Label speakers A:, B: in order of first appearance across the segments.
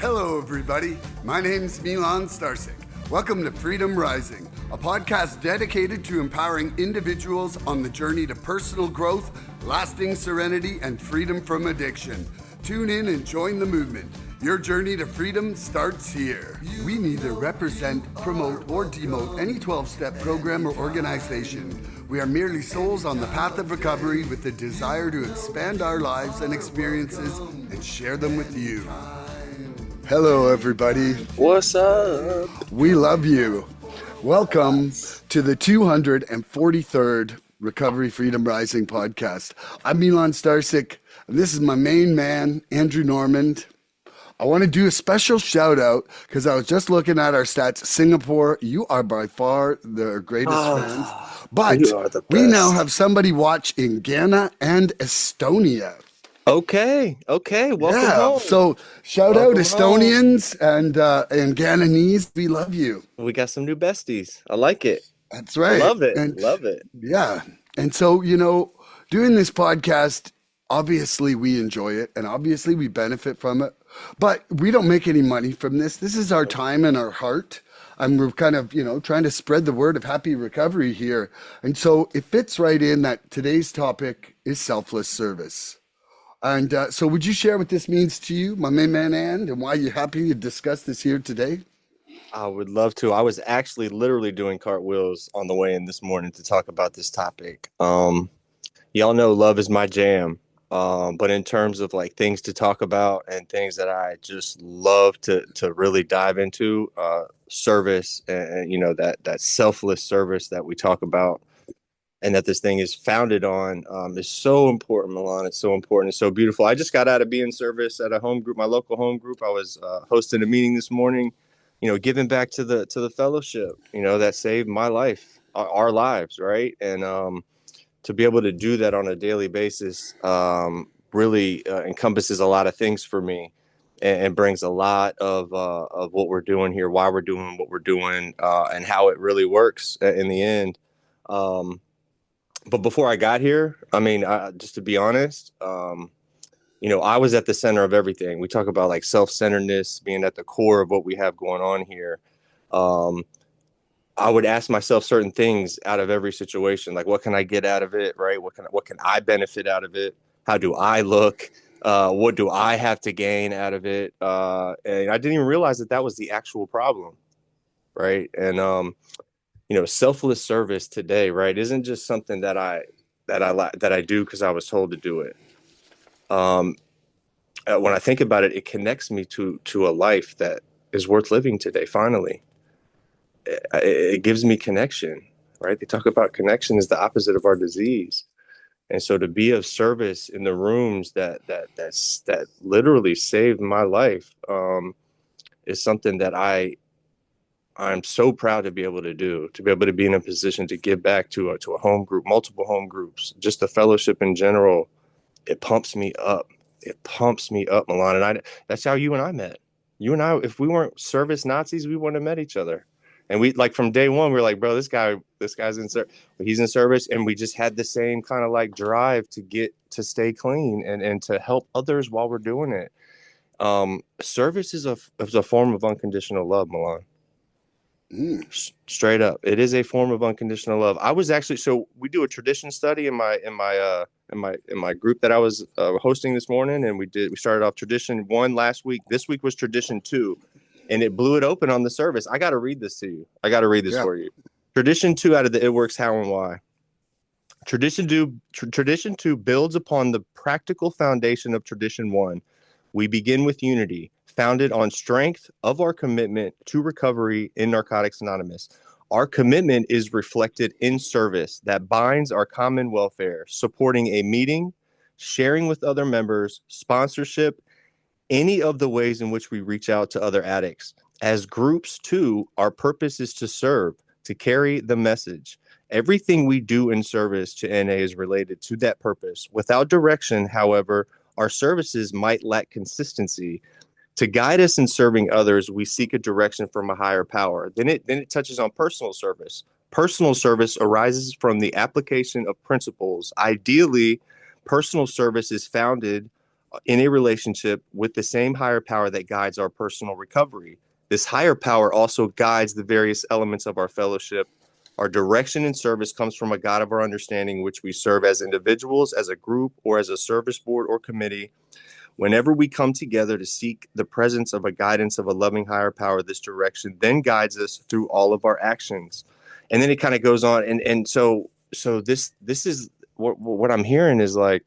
A: Hello, everybody. My name's Milan Starcic. Welcome to Freedom Rising, a podcast dedicated to empowering individuals on the journey to personal growth, lasting serenity, and freedom from addiction. Tune in and join the movement. Your journey to freedom starts here. We neither represent, promote, or demote any 12-step program or organization. We are merely souls on the path of recovery with the desire to expand our lives and experiences and share them with you. Hello, everybody.
B: What's up?
A: We love you. Welcome to the 243rd Recovery Freedom Rising podcast. I'm Milan Starcic, and this is my main man, Andrew Normand. I want to do a special shout out because I was just looking at our stats. Singapore, you are by far their greatest fans. But we now have somebody watch in Ghana and Estonia.
B: Okay. Welcome home.
A: So shout out Estonians and Ghananese. We love you.
B: We got some new besties. I like it.
A: That's right.
B: Love it.
A: Yeah. And so, doing this podcast, obviously we enjoy it and obviously we benefit from it, but we don't make any money from this. This is our time and our heart. And we're kind of, trying to spread the word of happy recovery here. And so it fits right in that today's topic is selfless service. And so would you share what this means to you, my main man, and why you're happy to discuss this here today?
B: I would love to. I was actually literally doing cartwheels on the way in this morning to talk about this topic. Y'all know love is my jam. But in terms of like things to talk about and things that I just love to really dive into, service and that selfless service that we talk about and that this thing is founded on is so important, Milan. It's so important. It's so beautiful. I just got out of being service at a home group, my local home group. I was hosting a meeting this morning, giving back to the fellowship, that saved my life, our lives, right? And to be able to do that on a daily basis really encompasses a lot of things for me and brings a lot of what we're doing here, why we're doing what we're doing, and how it really works in the end. But before I got here, just to be honest, I was at the center of everything. We talk about like self-centeredness being at the core of what we have going on here. I would ask myself certain things out of every situation, like what can I get out of it, right? What can I benefit out of it? How do I look? What do I have to gain out of it? And I didn't even realize that was the actual problem, right? And selfless service today, right, isn't just something that I do because I was told to do it. When I think about it, it connects me to a life that is worth living today. Finally, it gives me connection, right? They talk about connection is the opposite of our disease, and so to be of service in the rooms that literally saved my life is something that I'm so proud to be able to do, to be able to be in a position to give back to a home group, multiple home groups, just the fellowship in general. It pumps me up. Milan. And that's how you and I met. You and I, if we weren't service Nazis, we wouldn't have met each other. And we, like, from day one, we were like, bro, this guy's in service. He's in service. And we just had the same kind of like drive to stay clean and to help others while we're doing it. Service is a form of unconditional love, Milan. Straight up, it is a form of unconditional love. I was actually, so we do a tradition study in my group that I was hosting this morning, and we started off tradition 1 last week. This week was tradition 2, and it blew it open on the service. I got to read this to you. For you. Tradition 2 out of the It Works How and Why. Tradition 2 builds upon the practical foundation of tradition 1. We begin with unity, founded on strength of our commitment to recovery in Narcotics Anonymous. Our commitment is reflected in service that binds our common welfare, supporting a meeting, sharing with other members, sponsorship, any of the ways in which we reach out to other addicts. As groups, too, our purpose is to serve, to carry the message. Everything we do in service to NA is related to that purpose. Without direction, however, our services might lack consistency. To guide us in serving others, we seek a direction from a higher power. Then it touches on personal service. Personal service arises from the application of principles. Ideally, personal service is founded in a relationship with the same higher power that guides our personal recovery. This higher power also guides the various elements of our fellowship. Our direction and service comes from a God of our understanding, which we serve as individuals, as a group, or as a service board or committee. Whenever we come together to seek the presence of a guidance of a loving higher power, this direction then guides us through all of our actions. And then it kind of goes on, and so this is what I'm hearing is like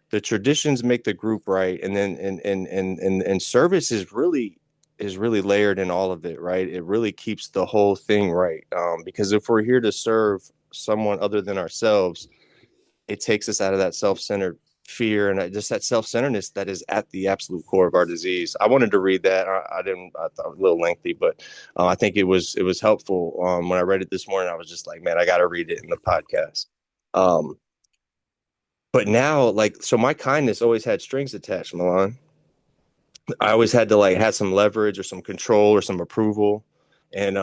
B: the traditions make the group right, and then and service is really layered in all of it, right? It really keeps the whole thing right, because if we're here to serve someone other than ourselves, it takes us out of that self-centered fear and just that self-centeredness that is at the absolute core of our disease. I wanted to read that. I didn't. I thought it was a little lengthy, but I think it was helpful. When I read it this morning, I was just like, man, I got to read it in the podcast. Um, but now, like, so my kindness always had strings attached, Milan. I always had to like have some leverage or some control or some approval, and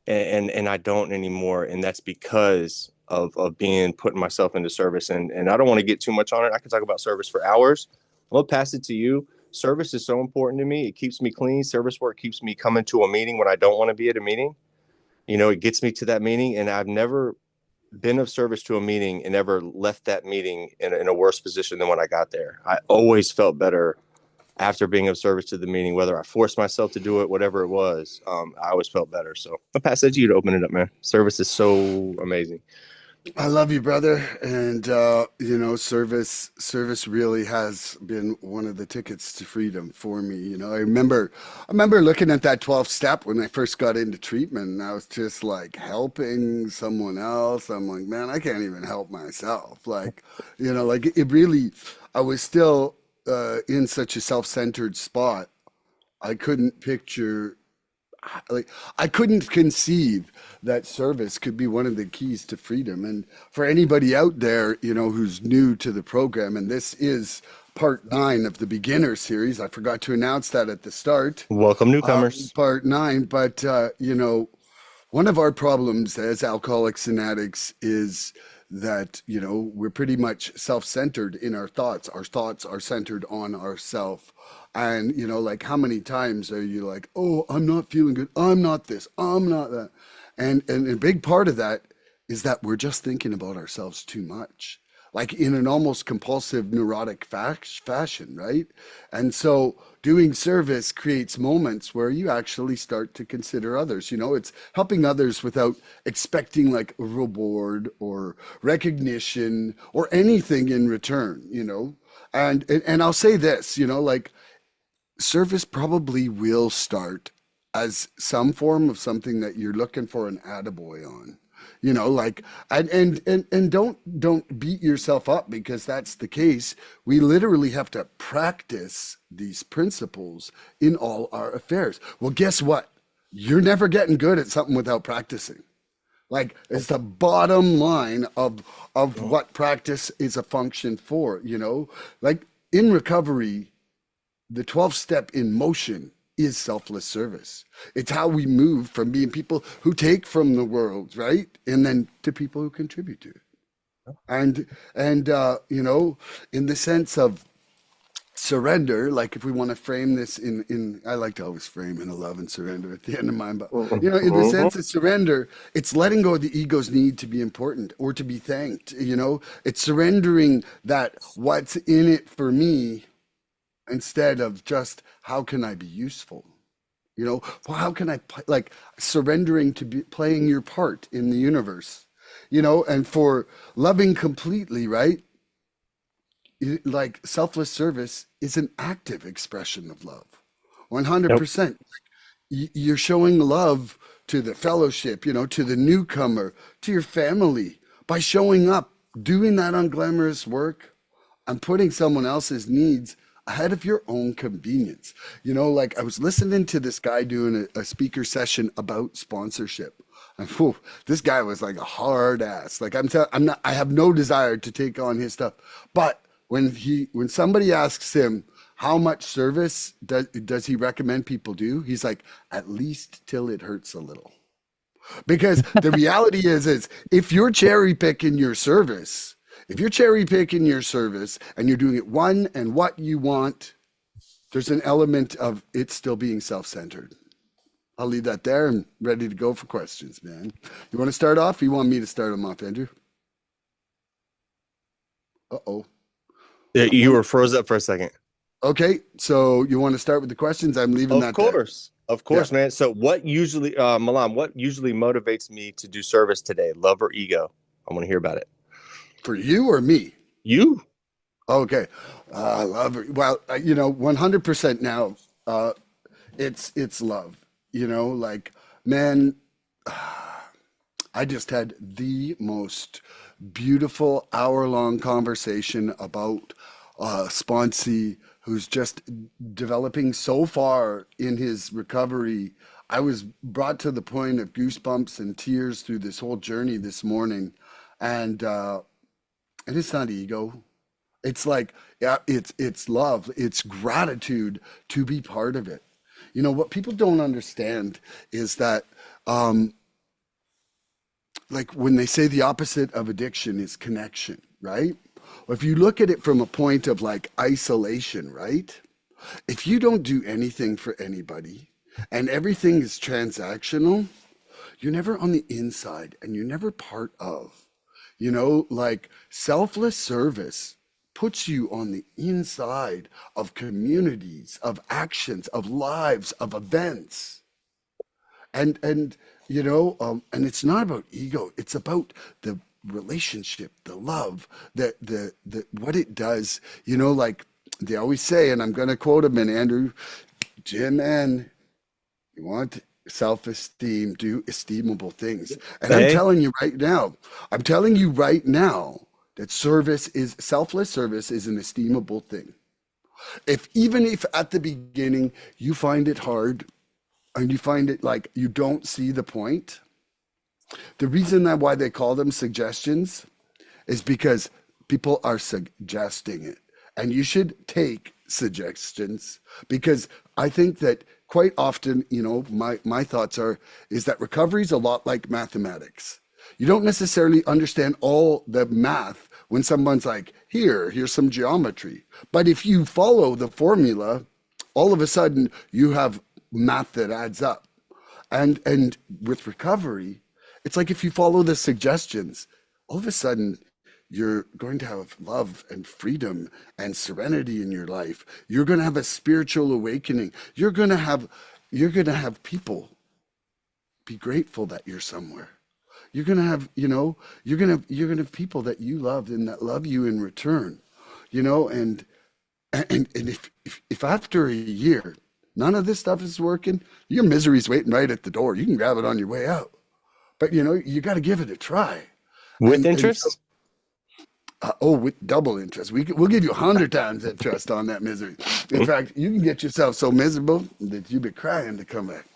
B: and I don't anymore, and that's because of being putting myself into service. And I don't want to get too much on it. I can talk about service for hours. I'll pass it to you. Service is so important to me. It keeps me clean. Service work keeps me coming to a meeting when I don't want to be at a meeting. You know, it gets me to that meeting, and I've never been of service to a meeting and ever left that meeting in a worse position than when I got there. I always felt better after being of service to the meeting, whether I forced myself to do it, whatever it was. I always felt better. So I'll pass that to you to open it up, man. Service is so amazing.
A: I love you, brother. And service really has been one of the tickets to freedom for me. I remember looking at that 12 step when I first got into treatment, and I was just like helping someone else. I'm like, man, I can't even help myself. Like, like it really, I was still in such a self-centered spot. I couldn't picture like I couldn't conceive that service could be one of the keys to freedom. And for anybody out there, who's new to the program, and this is part 9 of the beginner series. I forgot to announce that at the start.
B: Welcome, newcomers.
A: Part 9, but one of our problems as alcoholics and addicts is that we're pretty much self-centered in our thoughts. Our thoughts are centered on ourself. And like, how many times are you like, oh, I'm not feeling good, I'm not this, I'm not that? And a big part of that is that we're just thinking about ourselves too much, like in an almost compulsive neurotic fashion, right? And so doing service creates moments where you actually start to consider others. It's helping others without expecting like a reward or recognition or anything in return. And I'll say this, like, service probably will start as some form of something that you're looking for an attaboy on. Like, and don't beat yourself up because that's the case. We literally have to practice these principles in all our affairs. Well, guess what? You're never getting good at something without practicing. Like, it's the bottom line of what practice is a function for. Like, in recovery, the 12 step in motion is selfless service. It's how we move from being people who take from the world, right? And then to people who contribute to it. And in the sense of surrender, like if we want to frame this in I like to always frame in a love and surrender at the end of mine, but in the sense of surrender, it's letting go of the ego's need to be important or to be thanked. It's surrendering that what's in it for me instead of just how can I be useful. Well, how can I like surrendering to be playing your part in the universe, and for loving completely, right? Like, selfless service is an active expression of love.
B: Nope.
A: 100%. You're showing love to the fellowship, to the newcomer, to your family by showing up, doing that unglamorous work and putting someone else's needs ahead of your own convenience. Like, I was listening to this guy doing a speaker session about sponsorship. And whew, this guy was like a hard ass. Like, I'm not, I have no desire to take on his stuff. But when somebody asks him how much service does he recommend people do, he's like, at least till it hurts a little. Because the reality is if you're cherry picking your service, If you're cherry picking your service and you're doing it one and what you want, there's an element of it still being self-centered. I'll leave that there and ready to go for questions, man. You want to start off? Or you want me to start them off, Andrew? Uh-oh.
B: Yeah, you were froze up for a second.
A: Okay, so you want to start with the questions? I'm leaving that there.
B: Of course, man. So what usually, Milan, what usually motivates me to do service today? Love or ego? I want to hear about it.
A: For you or me?
B: You?
A: Okay. I love it. Well, 100% now, it's love. Like, man, I just had the most beautiful hour-long conversation about Sponsy, who's just developing so far in his recovery. I was brought to the point of goosebumps and tears through this whole journey this morning, and it's not ego. It's like, yeah, it's love, it's gratitude to be part of it. What people don't understand is that like when they say the opposite of addiction is connection, right? Well, if you look at it from a point of like isolation, right? If you don't do anything for anybody and everything is transactional, you're never on the inside and you're never part of. Like selfless service puts you on the inside of communities, of actions, of lives, of events. And it's not about ego, it's about the relationship, the love, the what it does. Like they always say, and I'm going to quote him, and Andrew, Jim, and you want self-esteem, do esteemable things. And
B: Hey,
A: I'm telling you right now that selfless service is an esteemable thing. Even if at the beginning you find it hard and you find it like you don't see the point, the reason that why they call them suggestions is because people are suggesting it. And you should take suggestions because I think that quite often, my thoughts is that recovery is a lot like mathematics. You don't necessarily understand all the math when someone's like, here's some geometry. But if you follow the formula, all of a sudden you have math that adds up. And with recovery, it's like if you follow the suggestions, all of a sudden you're going to have love and freedom and serenity in your life. You're going to have a spiritual awakening. You're going to have people be grateful that you're somewhere. You're going to have, you're going to have people that you loved and that love you in return. And if after a year none of this stuff is working, your misery's waiting right at the door. You can grab it on your way out. But you got to give it a try.
B: with
A: And so,
B: interest?
A: with double interest, we'll give you 100 times that trust on that misery. In fact, you can get yourself so miserable that you'll be crying to come back.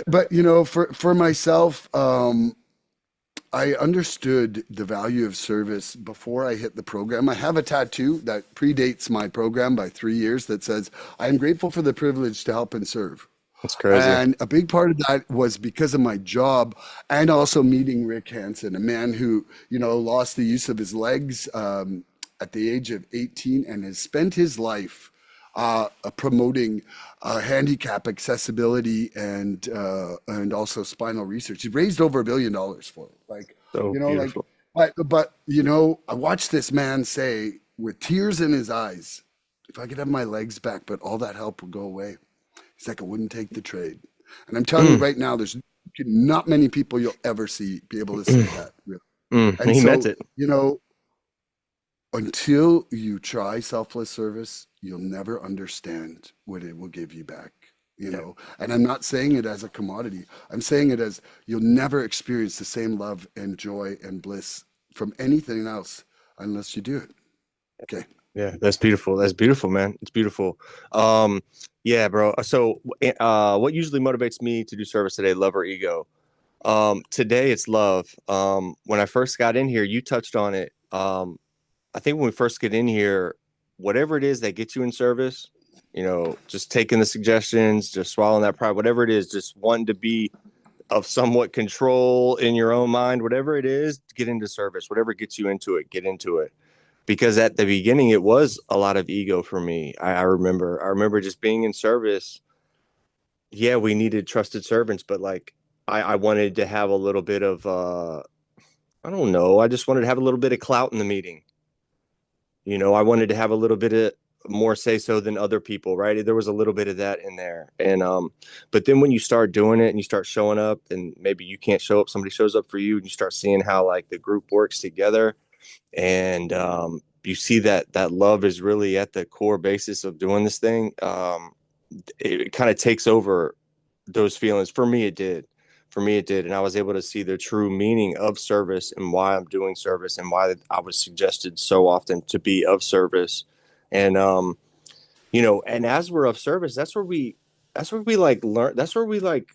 A: But for myself, I understood the value of service before I hit the program. I have a tattoo that predates my program by 3 years that says, "I am grateful for the privilege to help and serve."
B: That's crazy.
A: And a big part of that was because of my job and also meeting Rick Hansen, a man who, lost the use of his legs at the age of 18 and has spent his life promoting handicap accessibility and also spinal research. He raised over $1 billion for it. Like,
B: So
A: like,
B: beautiful.
A: but I watched this man say with tears in his eyes, if I could have my legs back, but all that help would go away. He's like, I wouldn't take the trade. And I'm telling you
B: Mm,
A: right now, there's not many people you'll ever see be able to say that, really. And
B: he meant
A: so,
B: it.
A: until you try selfless service, you'll never understand what it will give you back.
B: Yeah.
A: And I'm not saying it as a commodity. I'm saying it as you'll never experience the same love and joy and bliss from anything else unless you do it. Okay.
B: Yeah, that's beautiful. That's beautiful, man. It's beautiful. Yeah, bro. So, what usually motivates me to do service today, love or ego? Today it's love. When I first got in here, you touched on it. I think when we first get in here, whatever it is that gets you in service, just taking the suggestions, just swallowing that pride, whatever it is, just wanting to be of somewhat control in your own mind, whatever it is, get into service, whatever gets you into it, get into it. Because at the beginning, it was a lot of ego for me. I remember just being in service. Yeah, we needed trusted servants, but like I wanted to have a little bit of I don't know. I just wanted to have a little bit of clout in the meeting. I wanted to have a little bit of more say so than other people, right? There was a little bit of that in there. And but then when you start doing it and you start showing up, and maybe you can't show up, somebody shows up for you, and you start seeing how like the group works together, and you see that love is really at the core basis of doing this thing. It kind of takes over those feelings. For me, it did. And I was able to see the true meaning of service and why I'm doing service and why I was suggested so often to be of service. And and as we're of service, that's where we like learn. That's where we like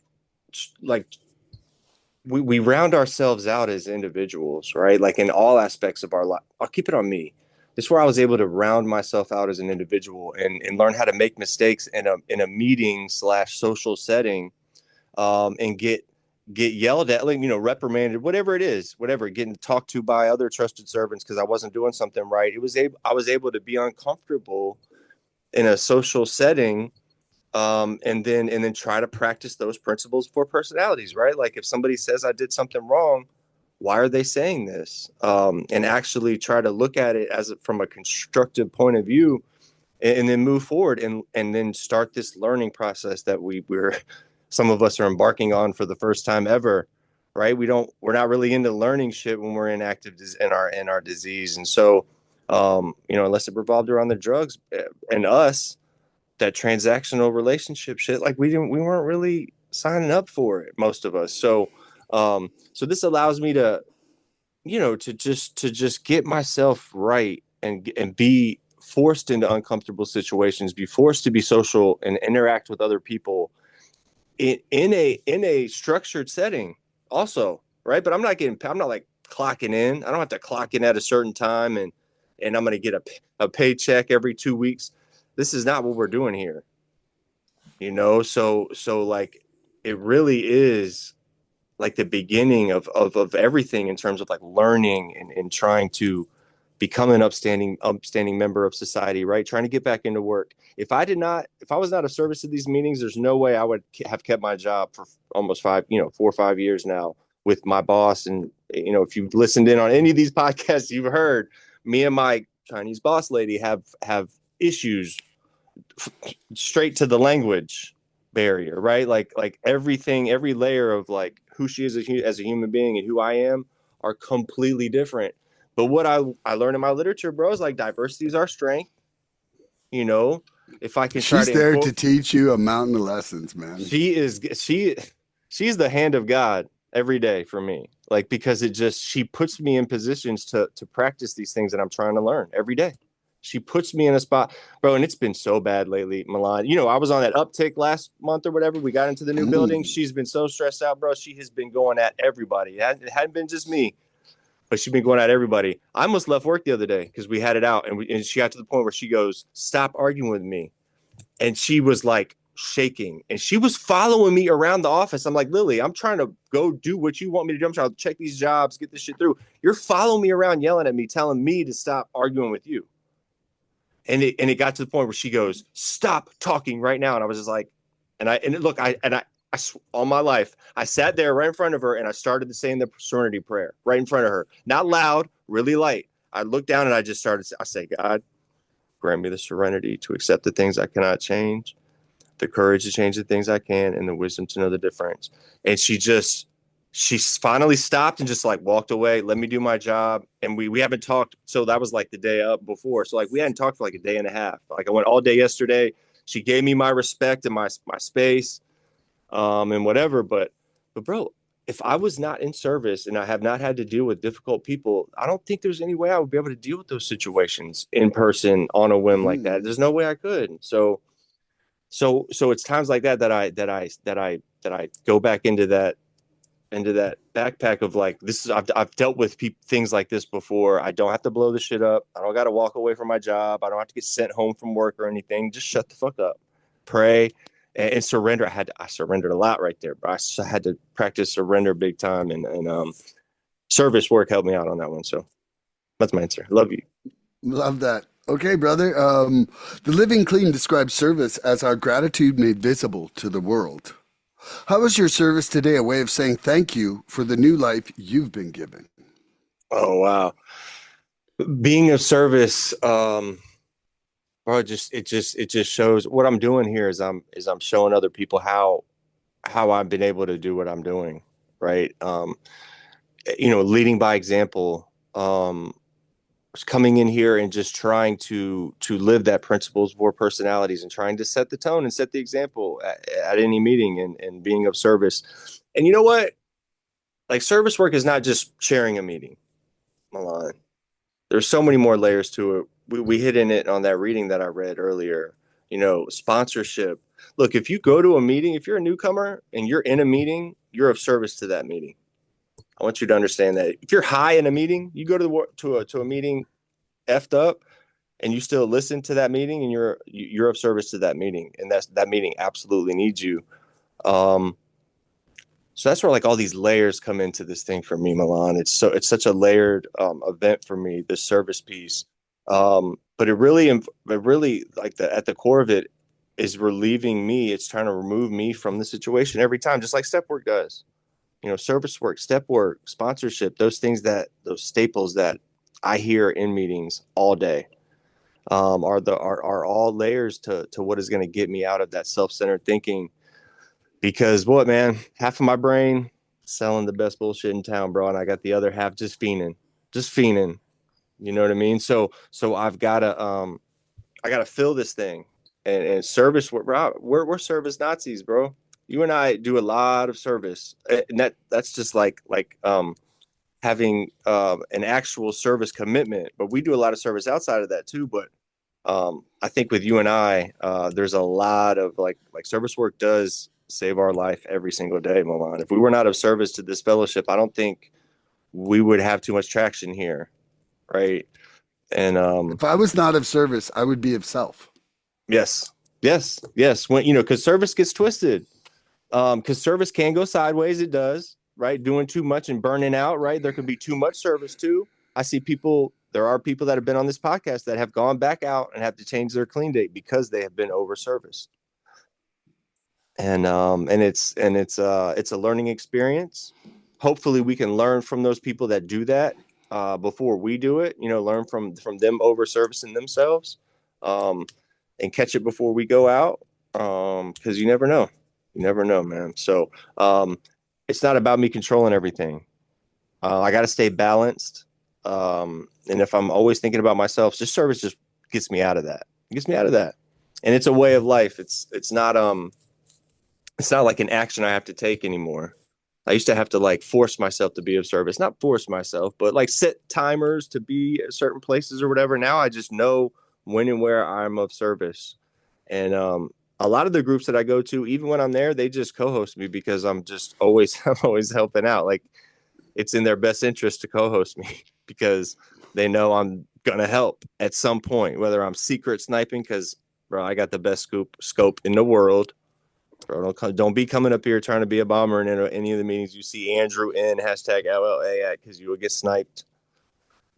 B: we round ourselves out as individuals, right? Like in all aspects of our life. I'll keep it on me. This is where I was able to round myself out as an individual and learn how to make mistakes in a meeting / social setting, and get yelled at, like, reprimanded, whatever it is, whatever, getting talked to by other trusted servants because I wasn't doing something right. I was able to be uncomfortable in a social setting, and then try to practice those principles for personalities, right? Like if somebody says I did something wrong, why are they saying this? And actually try to look at it from a constructive point of view, and then move forward and then start this learning process that we're some of us are embarking on for the first time ever, right? We're not really into learning shit when we're in our disease. And so, unless it revolved around the drugs and us, that transactional relationship shit, like we weren't really signing up for it, most of us. So this allows me to, to just get myself right and be forced into uncomfortable situations, be forced to be social and interact with other people in a structured setting also, right? But I'm not like clocking in. I don't have to clock in at a certain time and I'm going to get a paycheck every 2 weeks. This is not what we're doing here, so like it really is like the beginning of everything in terms of like learning and trying to become an upstanding member of society, right? Trying to get back into work. If I was not of service to these meetings, there's no way I would have kept my job for almost 4 or 5 years now with my boss. And, if you've listened in on any of these podcasts, you've heard me and my Chinese boss lady have issues straight to the language barrier, right? Like everything, every layer of like who she is as a human being and who I am are completely different. But what I learned in my literature, bro, is like diversity is our strength. You know, if I can try
A: She's
B: to
A: there to
B: incorporate,
A: teach you a mountain of lessons, man.
B: she's the hand of God every day for me. Like because she puts me in positions to practice these things that I'm trying to learn every day. She puts me in a spot, bro, and it's been so bad lately, Milan. I was on that uptick last month or whatever. We got into the new building. She's been so stressed out, bro. She has been going at everybody. It hadn't been just me, but she's been going at everybody. I almost left work the other day because we had it out, and she got to the point where she goes, "Stop arguing with me," and she was like shaking, and she was following me around the office. I'm like, Lily, I'm trying to go do what you want me to do. I'm trying to check these jobs, get this shit through. You're following me around, yelling at me, telling me to stop arguing with you. And it got to the point where she goes, "Stop talking right now." And I was just like, look, all my life, I sat there right in front of her and I started saying the serenity prayer right in front of her, not loud, really light. I looked down and I say, God, grant me the serenity to accept the things I cannot change, the courage to change the things I can, and the wisdom to know the difference. And she finally stopped and just like walked away, let me do my job. And we haven't talked. So that was like the day up before. So like we hadn't talked for like a day and a half. Like I went all day yesterday. She gave me my respect and my space, and whatever. But bro, if I was not in service and I have not had to deal with difficult people, I don't think there's any way I would be able to deal with those situations in person on a whim like that. There's no way I could. So it's times like that I go back into that backpack of like, I've dealt with things like this before. I don't have to blow the shit up. I don't got to walk away from my job. I don't have to get sent home from work or anything. Just shut the fuck up, pray, and surrender. I surrendered a lot right there, but I had to practice surrender big time, and service work helped me out on that one. So that's my answer. Love you.
A: Love that. Okay, brother. The Living Clean describes service as our gratitude made visible to the world. How is your service today a way of saying thank you for the new life you've been given?
B: Oh wow, being of service, bro. It just shows what I'm doing here is I'm showing other people how I've been able to do what I'm doing, right? Leading by example. Coming in here and just trying to live that principles for personalities and trying to set the tone and set the example at any meeting and being of service. And you know what? Like service work is not just sharing a meeting, Milan. There's so many more layers to it. We hit in it on that reading that I read earlier. Sponsorship. Look, if you go to a meeting, if you're a newcomer and you're in a meeting, you're of service to that meeting. I want you to understand that. If you're high in a meeting, you go to a meeting effed up, and you still listen to that meeting, and you're of service to that meeting, and that meeting absolutely needs you. Um, so that's where like all these layers come into this thing for me, Milan. It's such a layered event for me, this service piece. But it really like at the core of it is relieving me. It's trying to remove me from the situation every time, just like step work does. Service work, step work, sponsorship, those staples that I hear in meetings all day. Are all layers to what is going to get me out of that self-centered thinking. Because what, man, half of my brain selling the best bullshit in town, bro, and I got the other half just fiending. You know what I mean? So I gotta fill this thing, and service. We're service Nazis, bro. You and I do a lot of service, and that's just like having an actual service commitment. But we do a lot of service outside of that too. But I think with you and I, there's a lot of like service work does save our life every single day, Milan. If we were not of service to this fellowship, I don't think we would have too much traction here, right? And
A: If I was not of service, I would be of self.
B: yes, yes. Because service gets twisted. Because service can go sideways. It does, right? Doing too much and burning out, right? There could be too much service too. There are people that have been on this podcast that have gone back out and have to change their clean date because they have been over serviced. And it's a learning experience. Hopefully we can learn from those people that do that before we do it, learn from them over servicing themselves, um, and catch it before we go out. Because you never know, man. So it's not about me controlling everything. I got to stay balanced. And if I'm always thinking about myself, just service just gets me out of that. It gets me out of that. And it's a way of life. It's not like an action I have to take anymore. I used to have to like force myself to be of service, not force myself, but like set timers to be at certain places or whatever. Now I just know when and where I'm of service. And a lot of the groups that I go to, even when I'm there, they just co-host me because I'm always helping out. Like it's in their best interest to co-host me because they know I'm gonna help at some point, whether I'm secret sniping because bro, I got the best scope in the world. Bro, don't be coming up here trying to be a bomber in any of the meetings you see Andrew in hashtag LLA at because you will get sniped.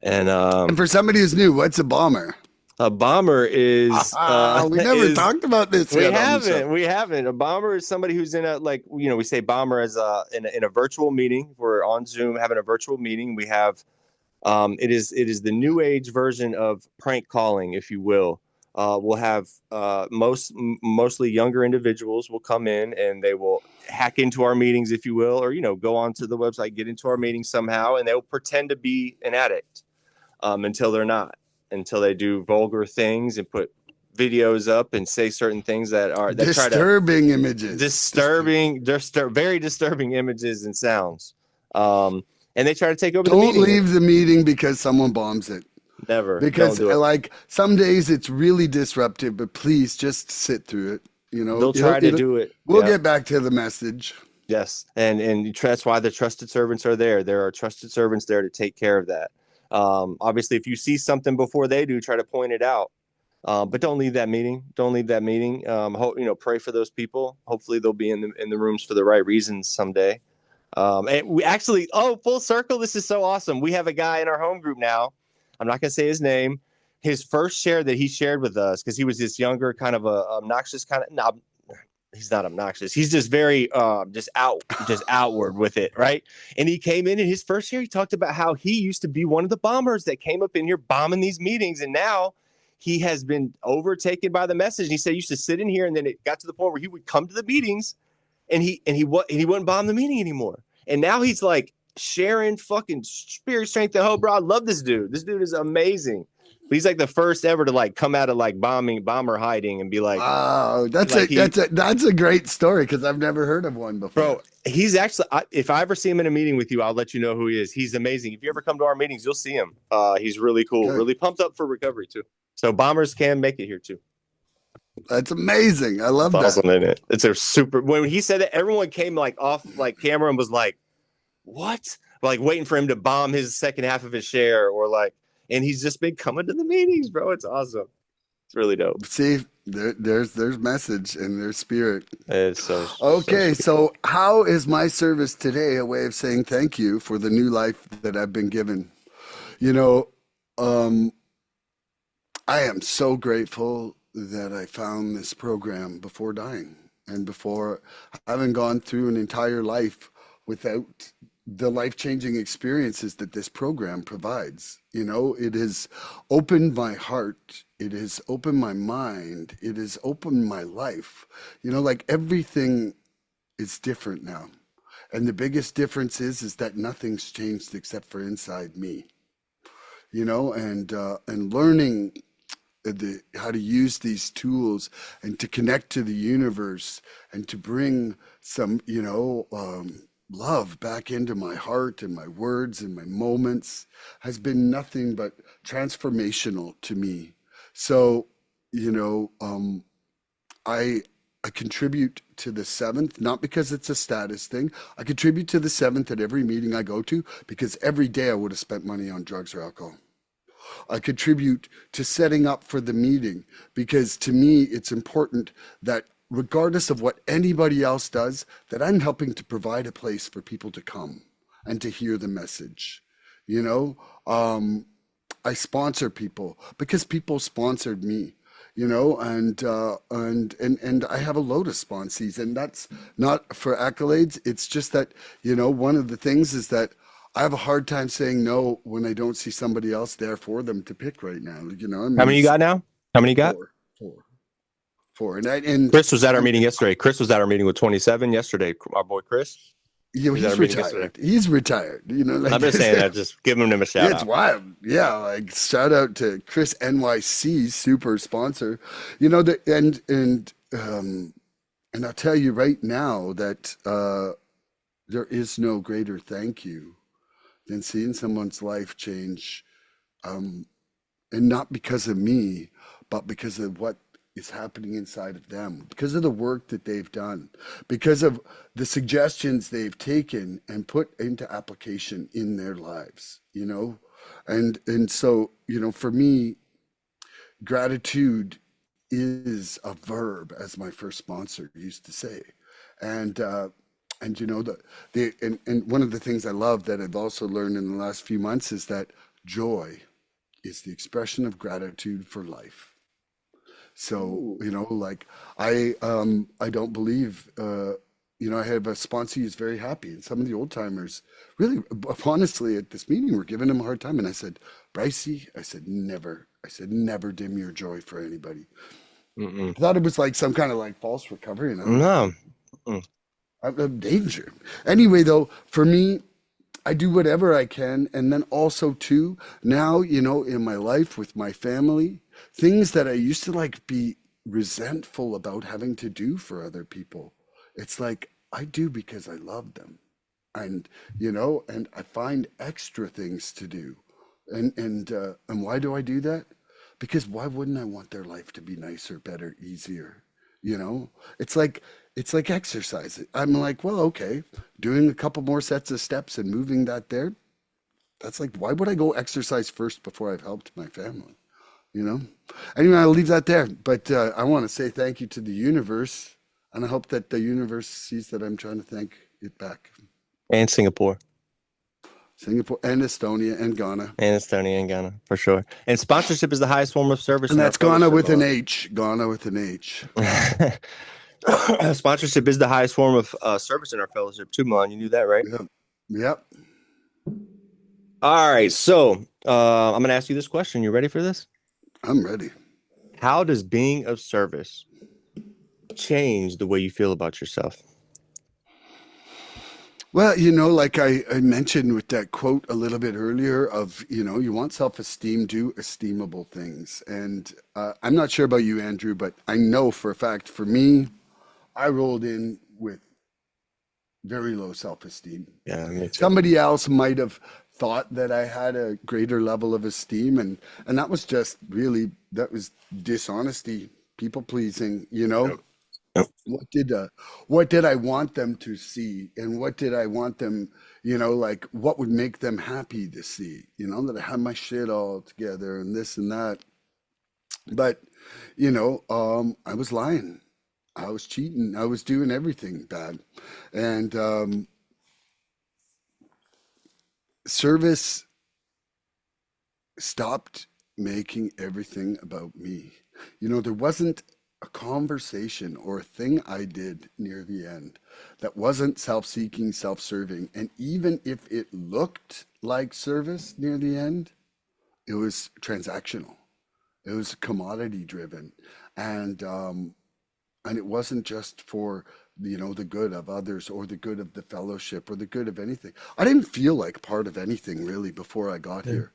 B: And
A: And for somebody who's new, what's a bomber?
B: a bomber is
A: We never talked about this
B: we
A: yet on the show.
B: haven't. A bomber is somebody who's in a we say bomber as in a virtual meeting. We're on Zoom having a virtual meeting. We have it is the new age version of prank calling, if you will. We'll have mostly younger individuals will come in and they will hack into our meetings, if you will, or go onto the website, get into our meetings somehow, and they'll pretend to be an addict until they're not, until they do vulgar things and put videos up and say certain things that try to
A: Disturbing images.
B: very disturbing images and sounds. And they try to take over the
A: Don't
B: meeting.
A: leave the meeting because someone bombs it.
B: Never.
A: Because
B: Don't do it.
A: like some days it's really disruptive, but please just sit through it.
B: They'll try to do it.
A: We'll get back to the message.
B: Yes, and that's why the trusted servants are there. There are trusted servants there to take care of that. Obviously, if you see something before they do, try to point it out. But don't leave that meeting. Don't leave that meeting. Pray for those people. Hopefully they'll be in the rooms for the right reasons someday. And we actually, full circle. This is so awesome. We have a guy in our home group now. I'm not going to say his name. His first share that he shared with us, because he was this younger, kind of a obnoxious kind of. No, he's not obnoxious. He's just very just outward with it, right? And he came in his first year. He talked about how he used to be one of the bombers that came up in here bombing these meetings, and now he has been overtaken by the message. And he said he used to sit in here, and then it got to the point where he would come to the meetings, and he wouldn't bomb the meeting anymore. And now he's like sharing fucking spirit, strength, and hope. Bro, I love this dude. This dude is amazing. But he's like the first ever to like come out of like bomber hiding and be like,
A: wow, that's a great story, because I've never heard of one before.
B: Bro, he's actually, if I ever see him in a meeting with you, I'll let you know who he is. He's amazing. If you ever come to our meetings, you'll see him. He's really cool, really pumped up for recovery too. So bombers can make it here too.
A: That's amazing. I love that.
B: Awesome, isn't it? It's a super. When he said that, everyone came like off like camera and was like, "What?" Like waiting for him to bomb his second half of his share, or like, and he's just been coming to the meetings, bro. It's awesome. It's really dope.
A: See, there's message and there's spirit.
B: It's so
A: okay. So how is my service today a way of saying thank you for the new life that I've been given? I am so grateful that I found this program before dying, and before having gone through an entire life without the life-changing experiences that this program provides. It has opened my heart. It has opened my mind. It has opened my life. Like everything is different now. And the biggest difference is that nothing's changed except for inside me. And learning how to use these tools and to connect to the universe and to bring some, love back into my heart and my words and my moments has been nothing but transformational to me. So, I contribute to the seventh, not because it's a status thing. I contribute to the seventh at every meeting I go to, because every day I would have spent money on drugs or alcohol. I contribute to setting up for the meeting, because to me it's important that regardless of what anybody else does, that I'm helping to provide a place for people to come and to hear the message. I sponsor people because people sponsored me. And I have a load of sponsees, and that's not for accolades. It's just that, one of the things is that I have a hard time saying no when I don't see somebody else there for them to pick right now.
B: How many you got now? How many you got?
A: Four. And
B: Chris was at our meeting yesterday. Chris was at our meeting with 27 yesterday. Our boy Chris.
A: He's retired. He's retired.
B: I'm just saying that. Just giving him a shout out.
A: It's wild. Yeah, like shout out to Chris NYC, super sponsor. And I'll tell you right now that there is no greater thank you than seeing someone's life change, and not because of me, but because of what is happening inside of them, because of the work that they've done, because of the suggestions they've taken and put into application in their lives, and so, for me, gratitude is a verb, as my first sponsor used to say. And and one of the things I love that I've also learned in the last few months is that joy is the expression of gratitude for life. So, like I don't believe, I have a sponsor who's very happy, and some of the old timers really, honestly, at this meeting, were giving him a hard time. And I said, Brycey, I said, never dim your joy for anybody. I thought it was like some kind of like false recovery.
B: No.
A: I'm danger. Anyway, though, for me, I do whatever I can. And then also too, now, in my life with my family, things that I used to like be resentful about having to do for other people. It's like I do because I love them. And, and I find extra things to do. And why do I do that? Because why wouldn't I want their life to be nicer, better, easier? It's like exercise. I'm like, well, okay, doing a couple more sets of steps and moving that there. That's like, why would I go exercise first before I've helped my family? you know. Anyway, I'll leave that there. But I want to say thank you to the universe, and I hope that the universe sees that I'm trying to thank it back.
B: And Singapore.
A: Singapore and Estonia and Ghana.
B: And Estonia and Ghana, for sure. And sponsorship is the highest form of service
A: And
B: in our
A: that's Ghana
B: fellowship,
A: with an
B: Milan.
A: H. Ghana with an H.
B: Sponsorship is the highest form of service in our fellowship, too, Milan. You knew that, right?
A: Yep. Yep.
B: All right. So I'm going to ask you this question. You ready for this?
A: I'm ready.
B: How does being of service change the way you feel about yourself?
A: Well, like I mentioned with that quote a little bit earlier of, you want self-esteem, do esteemable things. And I'm not sure about you, Andrew, but I know for a fact for me, I rolled in with very low self-esteem.
B: Yeah, me too.
A: Somebody else might have thought that I had a greater level of esteem, and that was just really, that was dishonesty, people pleasing,
B: Yep. Yep.
A: what did I want them to see, and what did I want them, like what would make them happy to see, that I had my shit all together and this and that. But I was lying, I was cheating, I was doing everything bad. And service stopped making everything about me. There wasn't a conversation or a thing I did near the end that wasn't self seeking, self serving. And even if it looked like service near the end, it was transactional, it was commodity driven. And it wasn't just for the good of others or the good of the fellowship or the good of anything. I didn't feel like part of anything really before I got
B: Yeah.
A: here.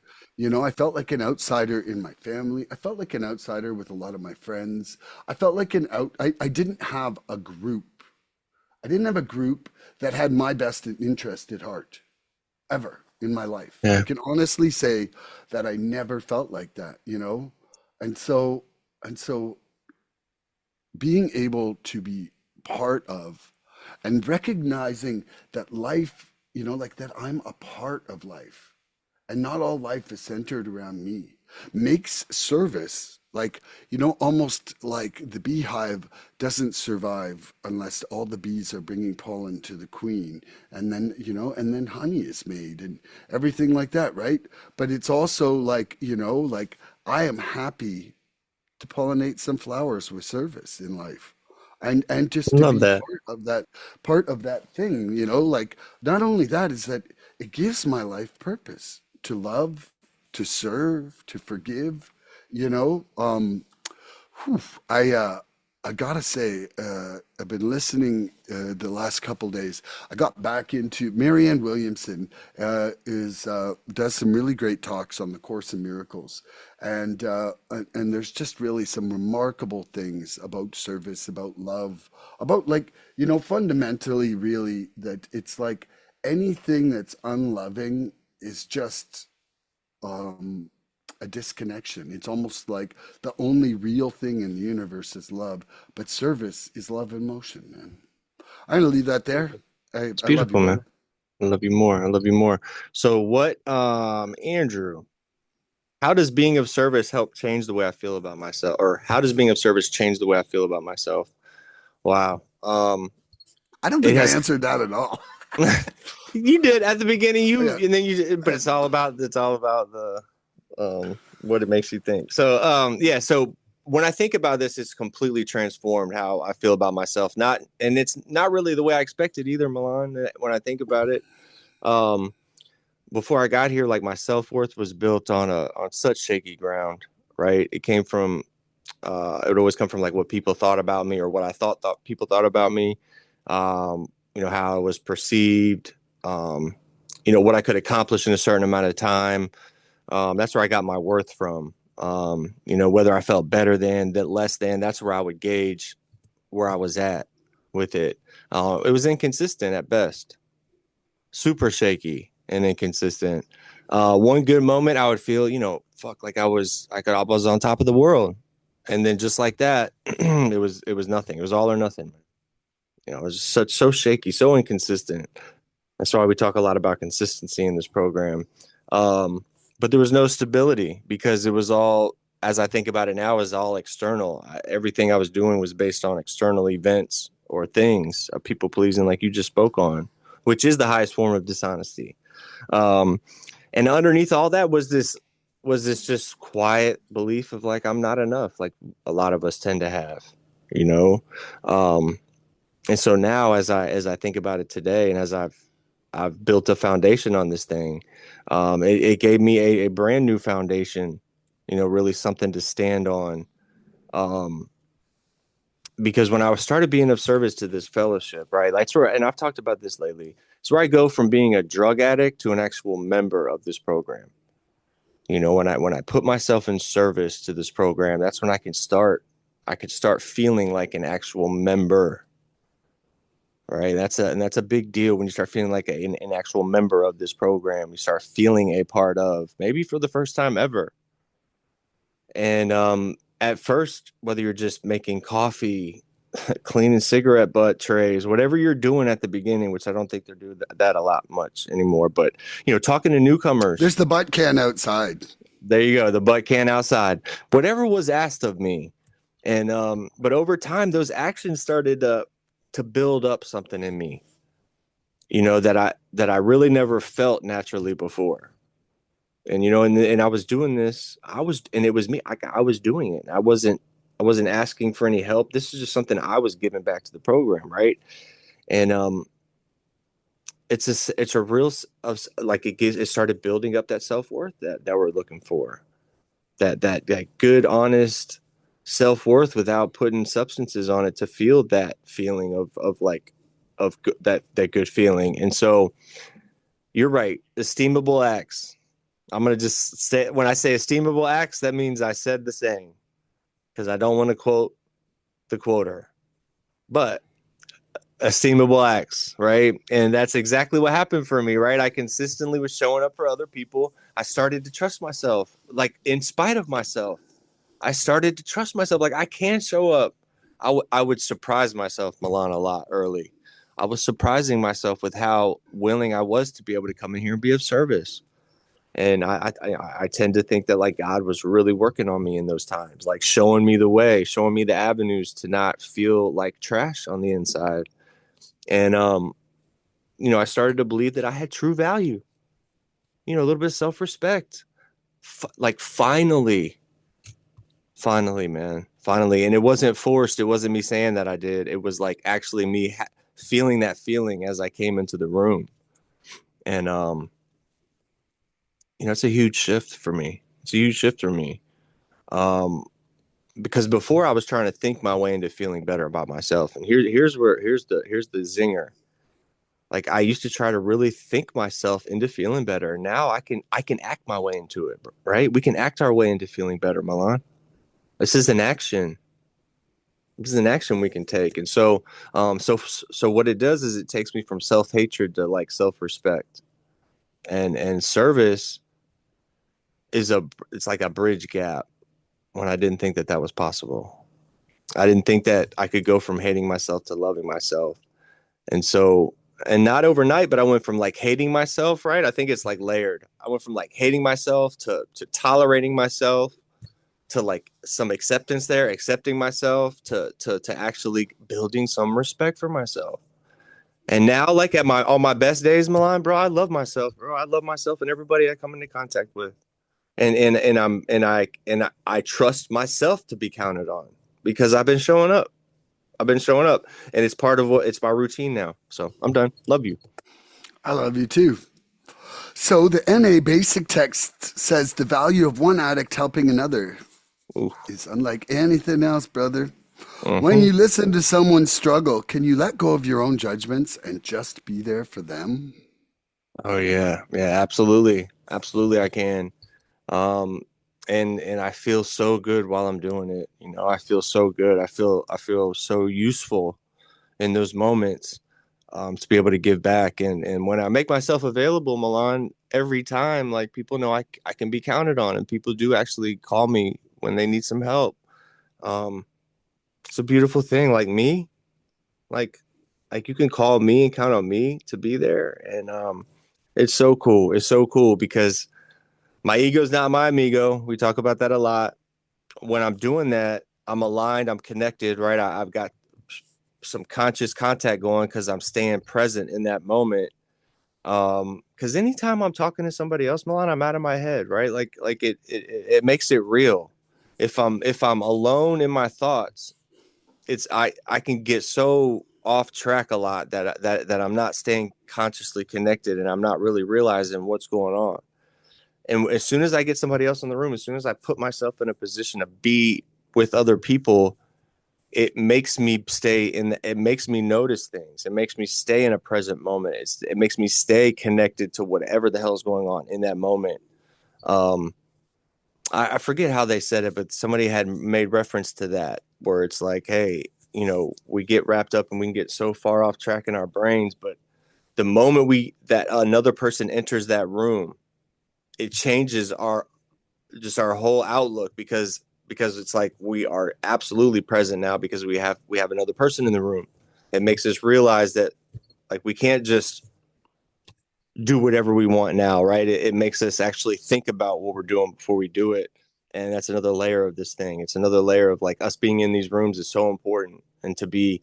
A: I felt like an outsider in my family. I felt like an outsider with a lot of my friends. I felt like I didn't have a group. I didn't have a group that had my best interest at heart ever in my life. I
B: Yeah.
A: can honestly say that I never felt like that. And so being able to be part of and recognizing that life, like that I'm a part of life and not all life is centered around me, makes service like, almost like the beehive doesn't survive unless all the bees are bringing pollen to the queen. And then honey is made and everything like that, right? But it's also like, like I am happy to pollinate some flowers with service in life, and just to
B: Love
A: be
B: that.
A: part of that thing, like not only that is that it gives my life purpose to love, to serve, to forgive, you know Whew, I gotta say, I've been listening the last couple days. I got back into Marianne Williamson is does some really great talks on the Course in Miracles, and there's just really some remarkable things about service, about love, about like fundamentally, really that it's like anything that's unloving is just um, a disconnection. It's almost like the only real thing in the universe is love, but service is love in motion, man. I'm gonna leave that there.
B: It's
A: I love you,
B: beautiful, man.
A: brother.
B: I love you more. I love you more. So what, Andrew, how does being of service help change the way I feel about myself? Or how does being of service change the way I feel about myself? Wow.
A: I don't
B: It
A: think I
B: has
A: answered that at all.
B: you did at the beginning, you
A: Yeah.
B: and then you but it's all about the what it makes you think. So yeah, so when I think about this, it's completely transformed how I feel about myself. Not and it's not really the way I expected either, Milan, when I think about it. Um Before I got here, like my self-worth was built on such shaky ground, right? It would always come from like what people thought about me or what I thought people thought about me. How I was perceived, what I could accomplish in a certain amount of time. That's where I got my worth from. Whether I felt better than, that less than, that's where I would gauge where I was at with it. It was inconsistent at best, super shaky and inconsistent. One good moment, I would feel, fuck, like I was on top of the world, and then just like that, it was nothing. It was all or nothing. It was so shaky, so inconsistent. That's why we talk a lot about consistency in this program. But there was no stability because it was all as I think about it now, is all external. Everything I was doing was based on external events or things, people pleasing, like you just spoke on, which is the highest form of dishonesty. Um, and underneath all that was this just quiet belief of like, I'm not enough, like a lot of us tend to have, you know. Um, and so now, as I think about it today, and as I've built a foundation on this thing, it gave me a brand new foundation, really something to stand on. Um, because when I started being of service to this fellowship, right, that's where, and I've talked about this lately, it's where I go from being a drug addict to an actual member of this program. When I put myself in service to this program, that's when I could start feeling like an actual member, right? That's a big deal when you start feeling like an actual member of this program. You start feeling a part of, maybe for the first time ever. And at first, whether you're just making coffee, cleaning cigarette butt trays, whatever you're doing at the beginning, which I don't think they're doing that a lot much anymore, but talking to newcomers.
A: There's the butt can outside.
B: There you go, the butt can outside. Whatever was asked of me, and but over time, those actions started to build up something in me, that I really never felt naturally before. And and I was doing this. And it was me. I was doing it. I wasn't asking for any help. This is just something I was giving back to the program, right? And it's a real of like it started building up that self-worth that we're looking for. That good, honest self-worth without putting substances on it, to feel that feeling of that good feeling. And so you're right, esteemable acts. I'm going to just say, when I say esteemable acts, that means I said the saying, because I don't want to quote the quoter, but esteemable acts, right? And that's exactly what happened for me, right? I consistently was showing up for other people. I started to trust myself, like in spite of myself. I started to trust myself, like I can show up. I would surprise myself, Milan, a lot early. I was surprising myself with how willing I was to be able to come in here and be of service. And I tend to think that like God was really working on me in those times, like showing me the way, showing me the avenues to not feel like trash on the inside. And I started to believe that I had true value, a little bit of self-respect. Like finally, man, finally. And it wasn't forced. It wasn't me saying that I did. It was like actually me feeling that feeling as I came into the room. And it's a huge shift for me. It's a huge shift for me. Um, because before I was trying to think my way into feeling better about myself. And here's the zinger. Like I used to try to really think myself into feeling better. Now I can act my way into it, right? We can act our way into feeling better, Milan. This is an action. This is an action we can take. And so what it does is it takes me from self-hatred to like self-respect. And service it's like a bridge gap when I didn't think that was possible. I didn't think that I could go from hating myself to loving myself. And so, and not overnight, but I went from like hating myself, right? I think it's like layered. I went from like hating myself to tolerating myself, to like some acceptance there, accepting myself, to actually building some respect for myself. And now, like at my on my best days, Milan, bro, I love myself, bro. I love myself and everybody I come into contact with. And I trust myself to be counted on because I've been showing up. I've been showing up, and it's my routine now. So I'm done. Love you.
A: I love you too. So the NA basic text says the value of one addict helping another
B: Ooh.
A: is unlike anything else, brother. When
B: Mm-hmm.
A: you listen to someone struggle, can you let go of your own judgments and just be there for them?
B: Oh yeah, yeah, absolutely, absolutely. I can, um, and I feel so good while I'm doing it. I feel so good. I feel so useful in those moments, to be able to give back. And when I make myself available, Milan, every time, like people know I can be counted on, and people do actually call me when they need some help. Um, it's a beautiful thing. Like like you can call me and count on me to be there. And it's so cool. It's so cool because my ego's not my amigo. We talk about that a lot. when I'm doing that, I'm aligned, I'm connected, right? I've got some conscious contact going because I'm staying present in that moment. Because anytime I'm talking to somebody else, Milan, I'm out of my head, right? Like it makes it real. If I'm alone in my thoughts, I can get so off track a lot that I'm not staying consciously connected and I'm not really realizing what's going on. And as soon as I get somebody else in the room, as soon as I put myself in a position to be with other people, it makes me it makes me notice things. It makes me stay in a present moment. It makes me stay connected to whatever the hell is going on in that moment. Um, I forget how they said it, but somebody had made reference to that where it's like, hey, we get wrapped up and we can get so far off track in our brains, but the moment that another person enters that room, it changes our whole outlook because it's like we are absolutely present now because we have another person in the room. It makes us realize that like we can't just do whatever we want now, right? It makes us actually think about what we're doing before we do it. And that's another layer of this thing. It's another layer of like us being in these rooms is so important, and to be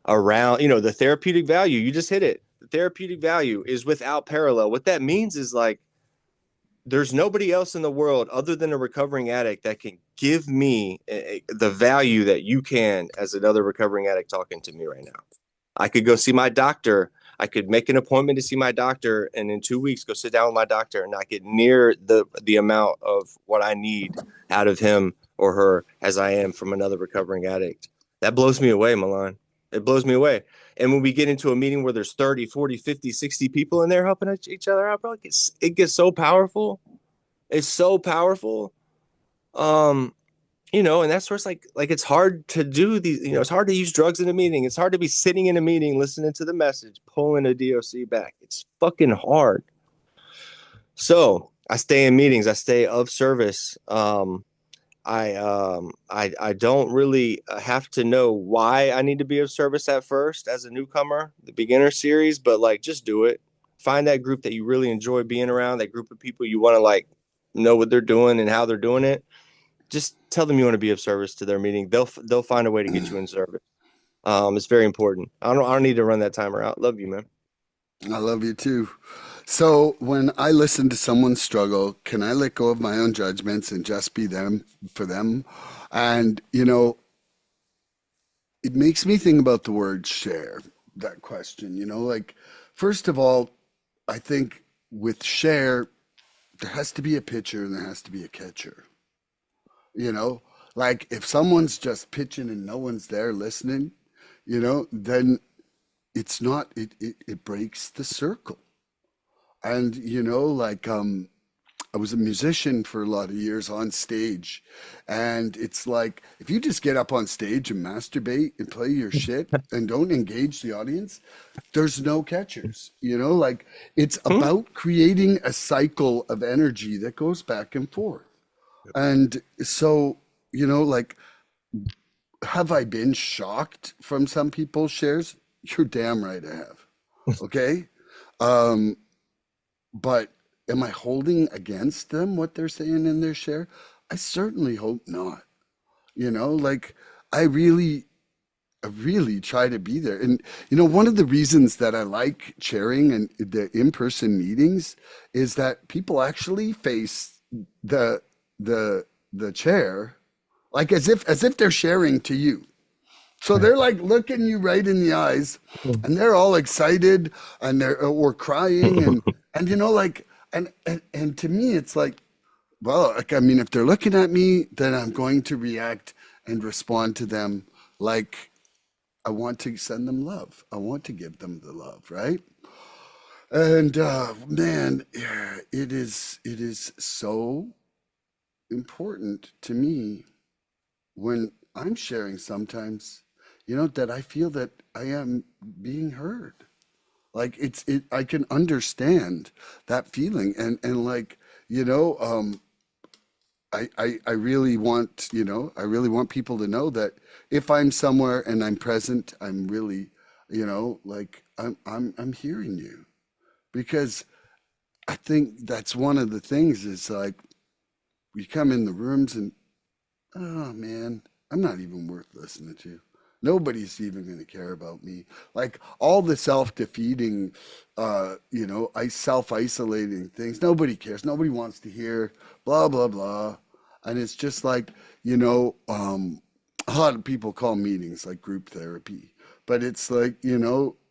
B: around, the therapeutic value, you just hit it. The therapeutic value is without parallel. What that means is like there's nobody else in the world other than a recovering addict that can give me the value that you can as another recovering addict talking to me right now. I could go see my doctor. I could make an appointment to see my doctor, and in 2 weeks go sit down with my doctor and not get near the amount of what I need out of him or her as I am from another recovering addict. That blows me away, Milan. It blows me away. And when we get into a meeting where there's 30, 40, 50, 60 people in there helping each other out, bro, it gets so powerful. It's so powerful. Um, and that's where it's like it's hard to do these, it's hard to use drugs in a meeting. It's hard to be sitting in a meeting, listening to the message, pulling a DOC back. It's fucking hard. So I stay in meetings, I stay of service. I don't really have to know why I need to be of service at first as a newcomer, the beginner series, but like just do it. Find that group that you really enjoy being around, that group of people you want to like know what they're doing and how they're doing it. Just tell them you want to be of service to their meeting. They'll find a way to get you in service. It's very important. I don't need to run that timer out. Love you, man.
A: I love you too. So when I listen to someone struggle, can I let go of my own judgments and just be them for them? And, it makes me think about the word share, that question, like, first of all, I think with share, there has to be a pitcher and there has to be a catcher, you know? Like if someone's just pitching and no one's there listening, then it's not, it breaks the circle. And, I was a musician for a lot of years on stage. And it's like, if you just get up on stage and masturbate and play your shit and don't engage the audience, there's no catchers. Like it's
B: Hmm?
A: about creating a cycle of energy that goes back and forth. And so, like, have I been shocked from some people's shares? You're damn right I have. Okay. Um, but am I holding against them what they're saying in their share? I certainly hope not. Like I really, I really try to be there. And one of the reasons that I like chairing and the in-person meetings is that people actually face the the chair like as if they're sharing to you. So they're like looking you right in the eyes, and they're all excited, and they're or crying, and like and to me it's like, well, like I mean, if they're looking at me, then I'm going to react and respond to them like I want to send them love. I want to give them the love, right? And man, yeah, it is so important to me when I'm sharing sometimes, that I feel that I am being heard. Like I can understand that feeling, and like you know, I really want I really want people to know that if I'm somewhere and I'm present, I'm really like I'm hearing you, because I think that's one of the things is like we come in the rooms and oh man, I'm not even worth listening to. Nobody's even going to care about me. Like all the self-defeating, I self-isolating things. Nobody cares. Nobody wants to hear blah blah blah. And it's just like, a lot of people call meetings like group therapy, but it's like,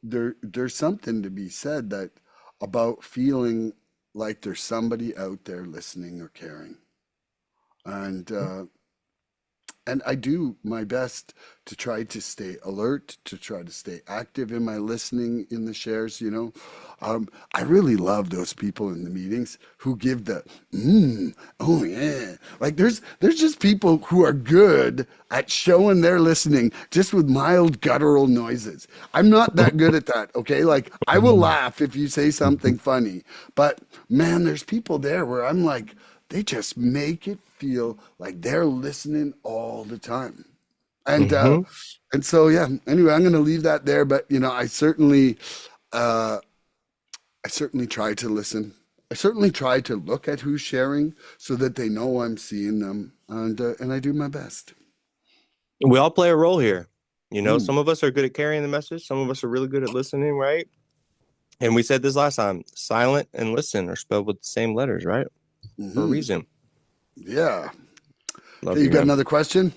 A: there's something to be said that about feeling like there's somebody out there listening or caring. And I do my best to try to stay alert, to try to stay active in my listening in the shares. I really love those people in the meetings who give the oh yeah. Like there's just people who are good at showing they're listening just with mild guttural noises. I'm not that good at that, okay? Like I will laugh if you say something funny, but man, there's people there where I'm like, they just make it feel like they're listening all the time. And
B: Mm-hmm.
A: so yeah, anyway, I'm going to leave that there, but uh I certainly try to listen. I certainly try to look at who's sharing so that they know I'm seeing them, and I do my best.
B: We all play a role here.
A: Mm,
B: Some of us are good at carrying the message. Some of us are really good at listening, right? And we said this last time, silent and listen are spelled with the same letters, right? For a
A: hmm.
B: reason.
A: Yeah.
B: Love
A: Okay, you
B: you,
A: got
B: man.
A: another question?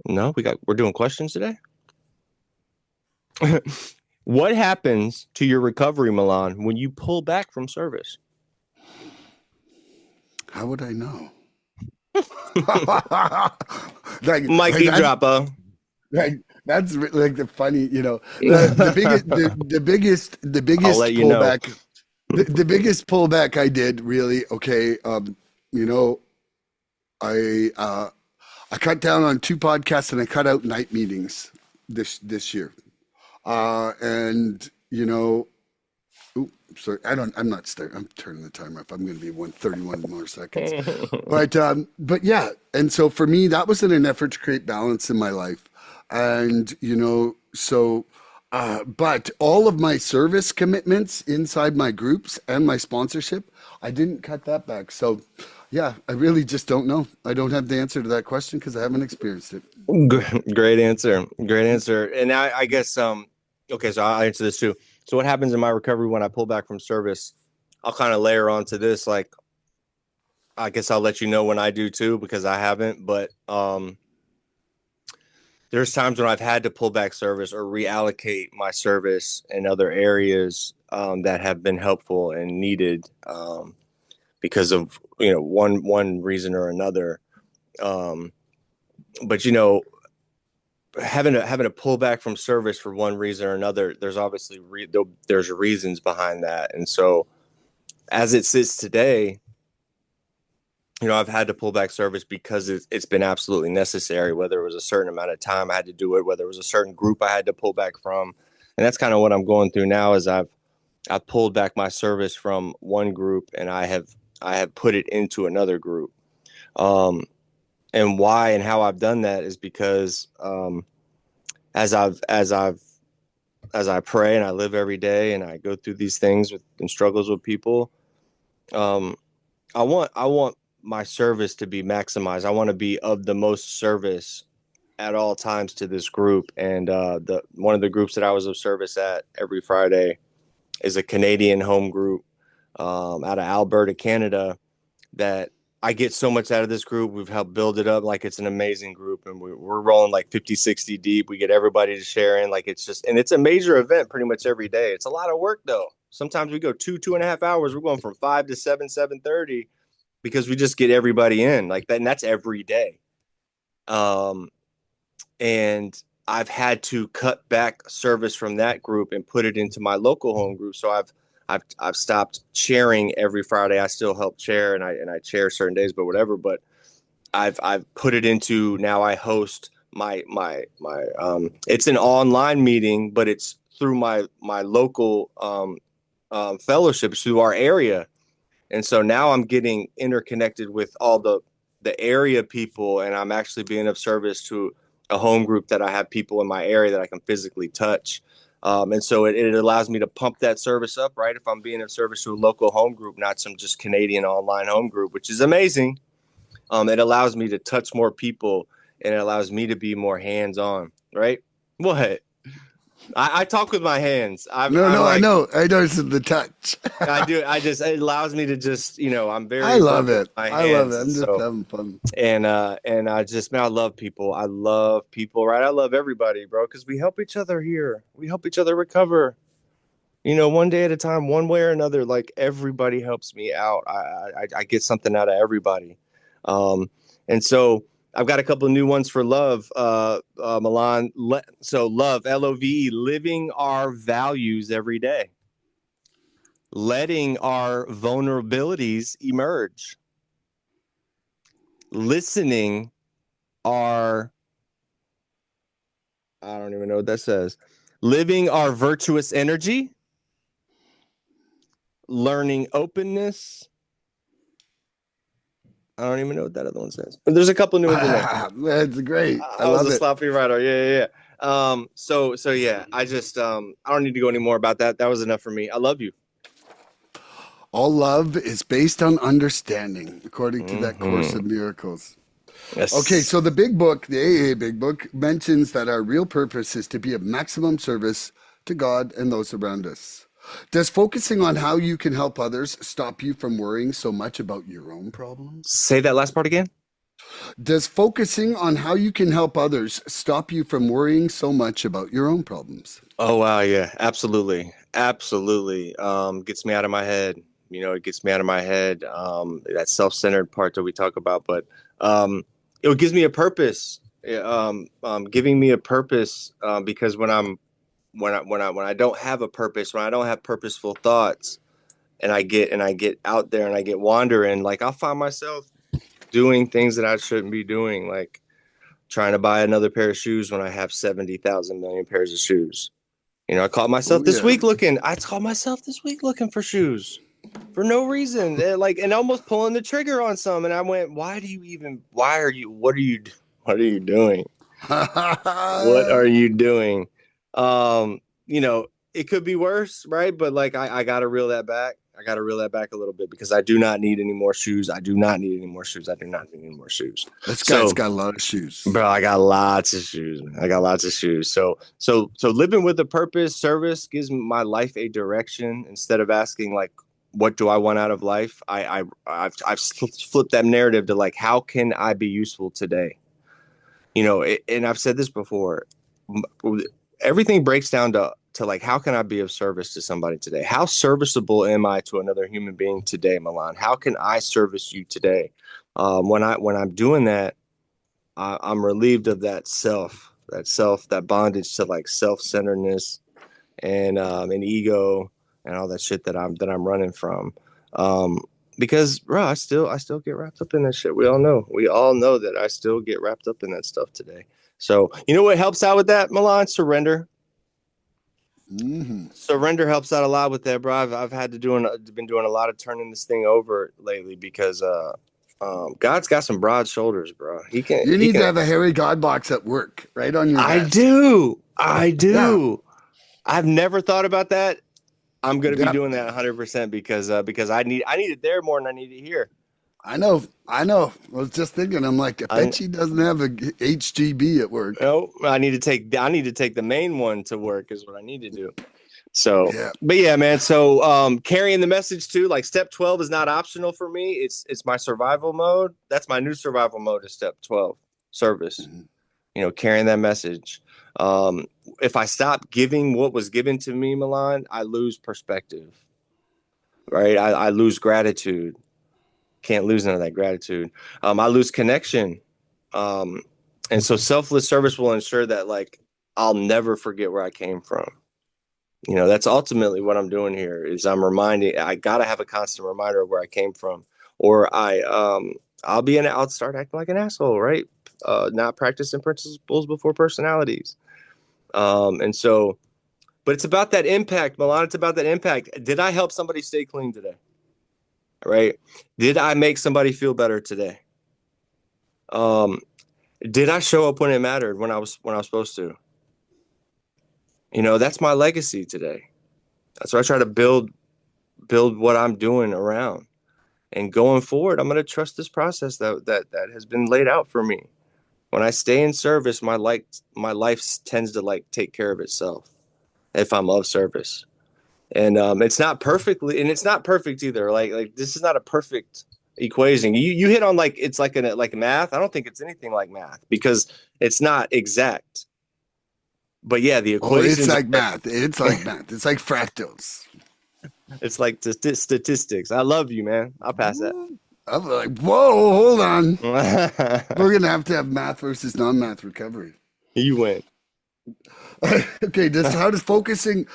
B: No, we're doing questions today. What happens to your recovery, Milan, when you pull back from service?
A: How would I know? like, like
B: Mikey
A: that's
B: dropper.
A: like like the funny, the biggest the
B: I'll
A: biggest
B: let you know.
A: pullback the biggest pullback I did really, okay, you know, I I cut down on 2 podcasts and I cut out night meetings this year. And sorry, I'm not starting. I'm turning the timer off. I'm going to be 131 more seconds. But yeah. And so for me, that was in an effort to create balance in my life. And, but all of my service commitments inside my groups and my sponsorship, I didn't cut that back. So yeah, I really just don't know. I don't have the answer to that question because I haven't experienced it.
B: Great answer. Great answer. And I guess okay, so I'll answer this too. So what happens in my recovery when I pull back from service? I'll kind of layer onto this, like I guess I'll let you know when I do too, because I haven't, but there's times when I've had to pull back service or reallocate my service in other areas that have been helpful and needed because of one reason or another. Um, but having to pull back from service for one reason or another, there's obviously there's reasons behind that, and so as it sits today, I've had to pull back service because it's been absolutely necessary. Whether it was a certain amount of time I had to do it, whether it was a certain group I had to pull back from, and that's kind of what I'm going through now. Is I've pulled back my service from one group and I have put it into another group. Um, and why and how I've done that is because as I've as I pray and I live every day and I go through these things and struggles with people, um, I want my service to be maximized. I want to be of the most service at all times to this group. And the one of the groups that I was of service at every Friday is a Canadian home group out of Alberta, Canada, that I get so much out of this group. We've helped build it up like it's an amazing group, and we're rolling like 50, 60 deep. We get everybody to share in, like and it's a major event pretty much every day. It's a lot of work though. Sometimes we go 2.5 hours. We're going from 5 to 7, 7:30 because we just get everybody in like that, and that's every day. Um, and I've had to cut back service from that group and put it into my local home group. So I've stopped chairing every Friday. I still help chair and I chair certain days, but whatever. But I've put it into now. I host my it's an online meeting, but it's through my local fellowships through our area, and so now I'm getting interconnected with all the area people, and I'm actually being of service to a home group that I have people in my area that I can physically touch. And so it allows me to pump that service up, right? If I'm being of service to a local home group, not some just Canadian online home group, which is amazing. It allows me to touch more people, and it allows me to be more hands-on, right? What? I talk with my hands. I'm
A: No, I
B: like,
A: know. I noticed the touch.
B: I do. It allows me to just, I'm
A: I
B: very
A: love
B: vocal with
A: it.
B: my
A: I love it.
B: hands. And
A: I'm just
B: so,
A: having fun.
B: and I just, man, I love people. I love people, right? I love everybody, bro, because we help each other here. We help each other recover, one day at a time, one way or another. Like, everybody helps me out. I get something out of everybody. And so I've got a couple of new ones for love, Milan. So love, LOVE, living our values every day, letting our vulnerabilities emerge, listening our, I don't even know what that says, living our virtuous energy, learning openness. I don't even know what that other one says. But there's a couple new ones in there.
A: That's great. I
B: I was
A: love
B: a
A: it.
B: sloppy writer. Yeah. So yeah, I just I don't need to go any more about that. That was enough for me. I love you.
A: All love is based on understanding, according to that Course
B: Mm-hmm.
A: of Miracles. Okay,
B: Yes.
A: so the big book, the AA big book, mentions that our real purpose is to be of maximum service to God and those around us. Does focusing on how you can help others stop you from worrying so much about your own problems?
B: Say that last part again.
A: Does focusing on how you can help others stop you from worrying so much about your own problems?
B: Oh wow, yeah, absolutely. Absolutely. Gets me out of my head. It gets me out of my head. That self-centered part that we talk about, but it gives me a purpose. Giving me a purpose, because when I don't have a purpose, when I don't have purposeful thoughts, and I get out there and I get wandering, like, I'll find myself doing things that I shouldn't be doing, like trying to buy another pair of shoes when I have 70,000 million pairs of shoes.
A: Oh, yeah.
B: I caught myself this week looking for shoes for no reason. And almost pulling the trigger on some. And I went, what are you doing? What are you doing? Um, it could be worse, right? But like, I got to reel that back. I got to reel that back a little bit, because I do not need any more shoes. I do not need any more shoes. I do not need any more shoes.
A: This guy's
B: So,
A: got a lot of shoes.
B: bro, I got lots of shoes, man. I got lots of shoes. So living with a purpose, service gives my life a direction. Instead of asking, like, what do I want out of life? I've flipped that narrative to, like, how can I be useful today? And I've said this before. Everything breaks down to like, how can I be of service to somebody today? How serviceable am I to another human being today, Milan? How can I service you today? When I'm doing that, I'm relieved of that bondage to, like, self-centeredness and ego and all that shit that I'm running from. Um, because, bro, I still get wrapped up in that shit. We all know that I still get wrapped up in that stuff today. So, what helps out with that, Milan? Surrender.
A: Hmm.
B: Surrender helps out a lot with that, bro. I've been doing a lot of turning this thing over lately, because God's got some broad shoulders, bro. He can
A: You
B: he
A: need to
B: can
A: have a hairy God box at work, right on your
B: I
A: desk.
B: do. I
A: Yeah,
B: do. I've never thought about that. I'm going to be
A: yeah.
B: doing that 100%, because I need it there more than I need it here.
A: I know. I know. I was just thinking. I'm like, I
B: I
A: bet she doesn't have a HGB at work.
B: no, I need to take the main one to work, is what I need to do. So,
A: Yeah.
B: but yeah, man. So, carrying the message too, like, step 12 is not optional for me. It's my survival mode. That's my new survival mode, is step 12, service.
A: Mhm.
B: Carrying that message. Um, if I stop giving what was given to me, Milan, I lose perspective, right? I lose gratitude. Can't lose none of that gratitude. I lose connection. Um, and so selfless service will ensure that, like, I'll never forget where I came from. That's ultimately what I'm doing here, is I gotta have a constant reminder of where I came from, or I'll start acting like an asshole, right? Not practicing principles before personalities. And so, but it's about that impact, Milan. It's about that impact. Did I help somebody stay clean today? Right? Did I make somebody feel better today? Um, did I show up when it mattered, when I was supposed to? That's my legacy today. That's what I try to build what I'm doing around. And going forward, I'm going to trust this process that has been laid out for me. When I stay in service, my life tends to like take care of itself if I'm of service. And it's not perfectly, and it's not perfect either. Like this is not a perfect equation. You hit on like it's like math. I don't think it's anything like math because it's not exact. But yeah, the
A: Oh, it's
B: equations
A: like
B: are,
A: math. It's like math. It's like fractals.
B: it's like statistics. I love you, man. I'll pass that.
A: I'm like, whoa, hold on. We're gonna have to have math versus non-math recovery.
B: You win.
A: Okay, how does focusing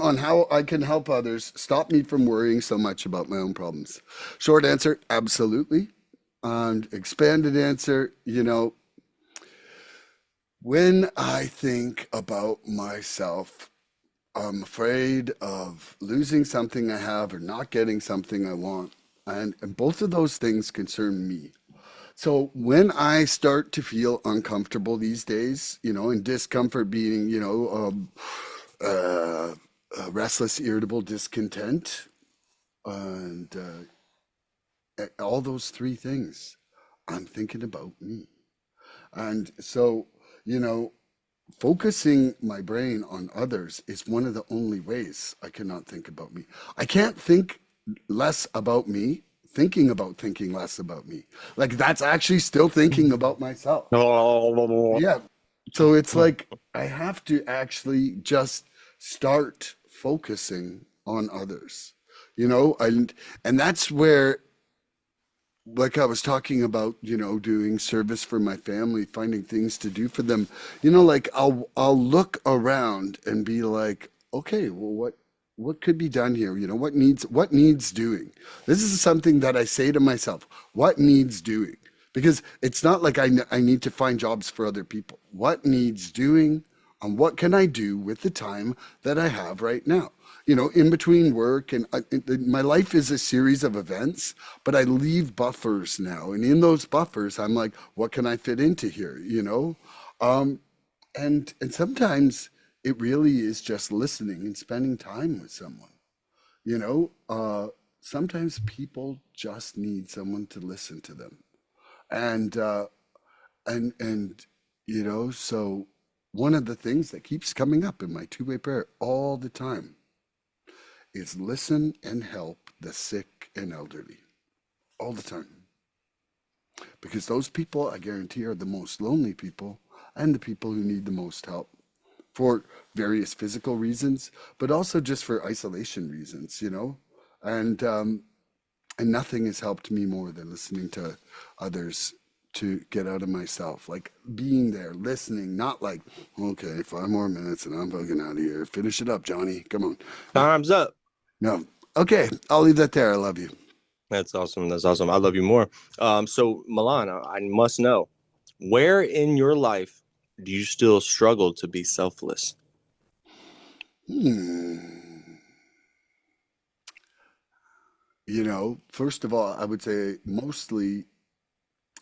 A: on how I can help others stop me from worrying so much about my own problems? Short answer, absolutely. Expanded answer, when I think about myself, I'm afraid of losing something I have or not getting something I want. And both of those things concern me. So when I start to feel uncomfortable these days, and discomfort being, uh, restless, irritable, discontent, and all those three things, I'm thinking about me. And so, you know, focusing my brain on others is one of the only ways I cannot think about me. I can't think less about me, thinking about thinking less about me. Like that's actually still thinking about myself. Yeah. So it's like I have to actually just start focusing on others, and that's where, like I was talking about, doing service for my family, finding things to do for them. Like I'll look around and be like, okay, well, what could be done here? What needs doing? This is something that I say to myself, what needs doing? Because it's not like I need to find jobs for other people. What needs doing? And what can I do with the time that I have right now? In between work and my life is a series of events, but I leave buffers now. And in those buffers, I'm like, what can I fit into here? Um, and sometimes it really is just listening and spending time with someone. You know, uh, Sometimes people just need someone to listen to them. And and so one of the things that keeps coming up in my two-way prayer all the time is listen and help the sick and elderly all the time. Because those people, I guarantee, are the most lonely people and the people who need the most help for various physical reasons, but also just for isolation reasons. And and nothing has helped me more than listening to others to get out of myself, like being there, listening, not like, okay, 5 more minutes and I'm fucking out of here. Finish it up, Johnny. Come on. No,
B: Time's up.
A: no. Okay, I'll leave that there. I love you.
B: That's awesome. That's awesome. I love you more. So Milan, I must know, where in your life do you still struggle to be selfless?
A: Hmm. First of all, I would say mostly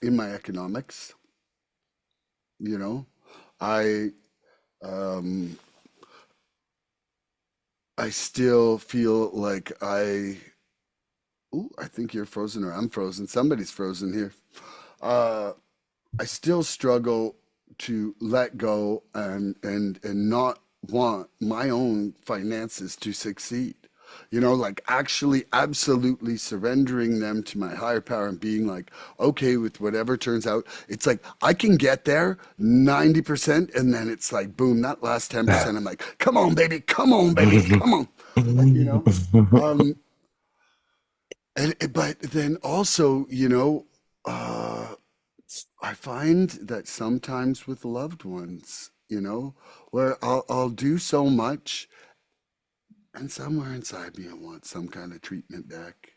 A: in my economics. You know, I um, I still feel like I. Ooh, I think you're frozen or I'm frozen. Somebody's frozen here. Uh, I still struggle to let go and not want my own finances to succeed. Like actually absolutely surrendering them to my higher power and being like, okay, with whatever turns out, it's like I can get there 90%, and then it's like boom, that last 10%, I'm like, come on, baby, come on. You know? Um, but then also, uh I find that sometimes with loved ones, where I'll do so much, and somewhere inside me I want some kind of treatment back,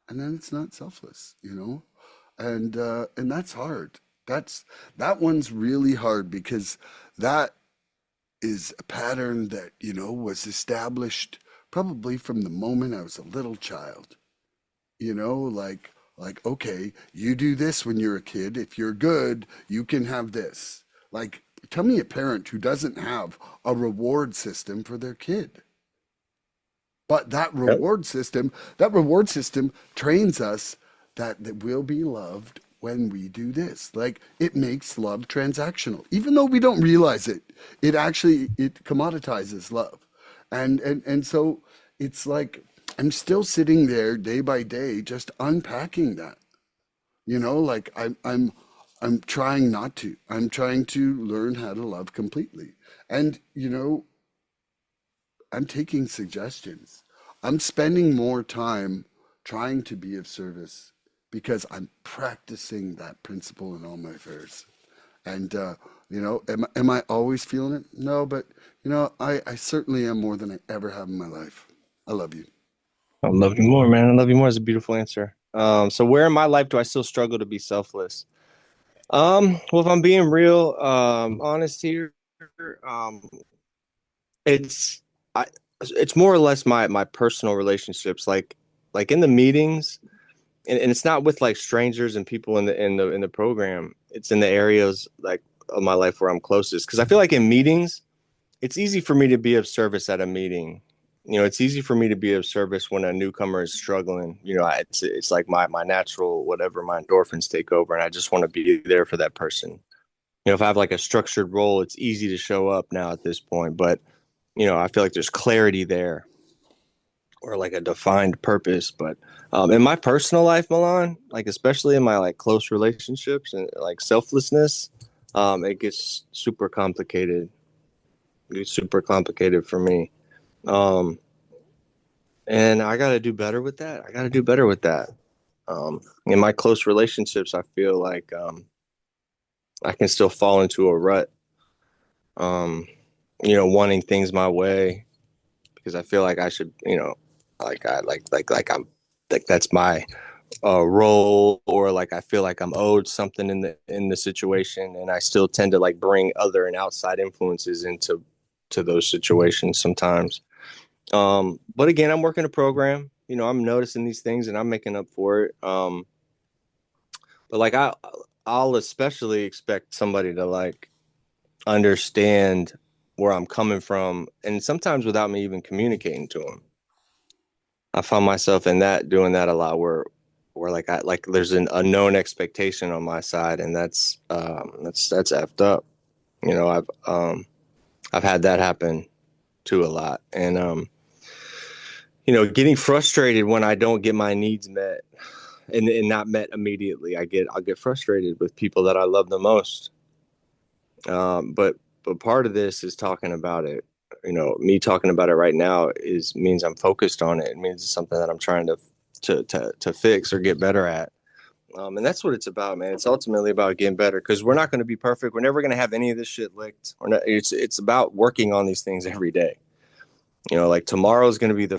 A: and then it's not selfless. And that's hard. That one's really hard because that is a pattern that was established probably from the moment I was a little child. Like okay, you do this when you're a kid. If you're good, you can have this. Like, tell me a parent who doesn't have a reward system for their kid. But
B: Yep.
A: that reward system trains us that we'll be loved when we do this. Like it makes love transactional. Even though we don't realize it, it commoditizes love. And so it's like I'm still sitting there day by day just unpacking that. Like I'm trying not to. I'm trying to learn how to love completely. And I'm taking suggestions. I'm spending more time trying to be of service because I'm practicing that principle in all my affairs. And, am I always feeling it? No, but, I certainly am more than I ever have in my life. I love you.
B: I love you more, man. I love you more is a beautiful answer. So where in my life do I still struggle to be selfless? Well, if I'm being real, honest here, um, it's I, it's more or less my personal relationships, like in the meetings, and it's not with like strangers and people in the program. It's in the areas like of my life where I'm closest, because I feel like in meetings it's easy for me to be of service at a meeting. It's easy for me to be of service when a newcomer is struggling. It's like my natural whatever, my endorphins take over, and I just want to be there for that person. If I have like a structured role, it's easy to show up now at this point. But I feel like there's clarity there, or like a defined purpose. But in my personal life, Milan, like especially in my like close relationships and like selflessness, it gets super complicated. It gets super complicated for me. Um, and I got to do better with that. I got to do better with that. In my close relationships, I feel like I can still fall into a rut, um, wanting things my way because I feel like I should, like I like I'm like that's my role, or like I feel like I'm owed something in the situation, and I still tend to like bring other and outside influences into those situations sometimes. But again, I'm working a program. I'm noticing these things and I'm making up for it. But like I'll especially expect somebody to like understand where I'm coming from, and sometimes without me even communicating to them. I found myself in that doing that a lot, where like I like there's a known expectation on my side, and that's effed up. I've had that happen too a lot, and getting frustrated when I don't get my needs met, and not met immediately. I'll get frustrated with people that I love the most. But part of this is talking about it. Me talking about it right now means I'm focused on it. It means it's something that I'm trying to fix or get better at. And that's what it's about, man. It's ultimately about getting better, because we're not going to be perfect. We're never going to have any of this shit licked. It's about working on these things every day. Like tomorrow is going to be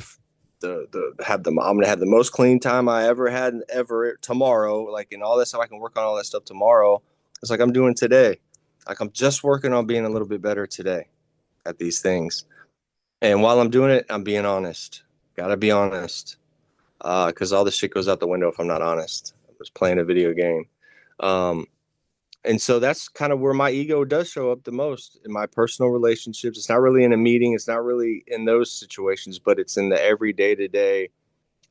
B: I'm going to have the most clean time I ever had ever tomorrow. Like, and all that stuff, I can work on all that stuff tomorrow. It's like I'm doing today. Like I'm just working on being a little bit better today at these things. And while I'm doing it, I'm being honest. Gotta be honest. Because all this shit goes out the window if I'm not honest. I'm just playing a video game. Um, and so that's kind of where my ego does show up the most in my personal relationships. It's not really in a meeting. It's not really in those situations, but it's in the everyday to day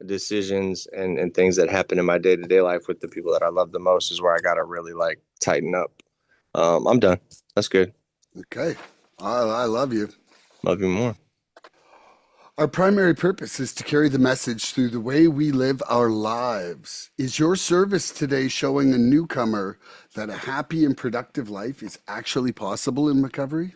B: decisions and things that happen in my day to day life with the people that I love the most is where I got to really like tighten up. I'm done. That's good.
A: Okay. I love you.
B: Love you more.
A: Our primary purpose is to carry the message through the way we live our lives. Is your service today showing a newcomer that a happy and productive life is actually possible in recovery?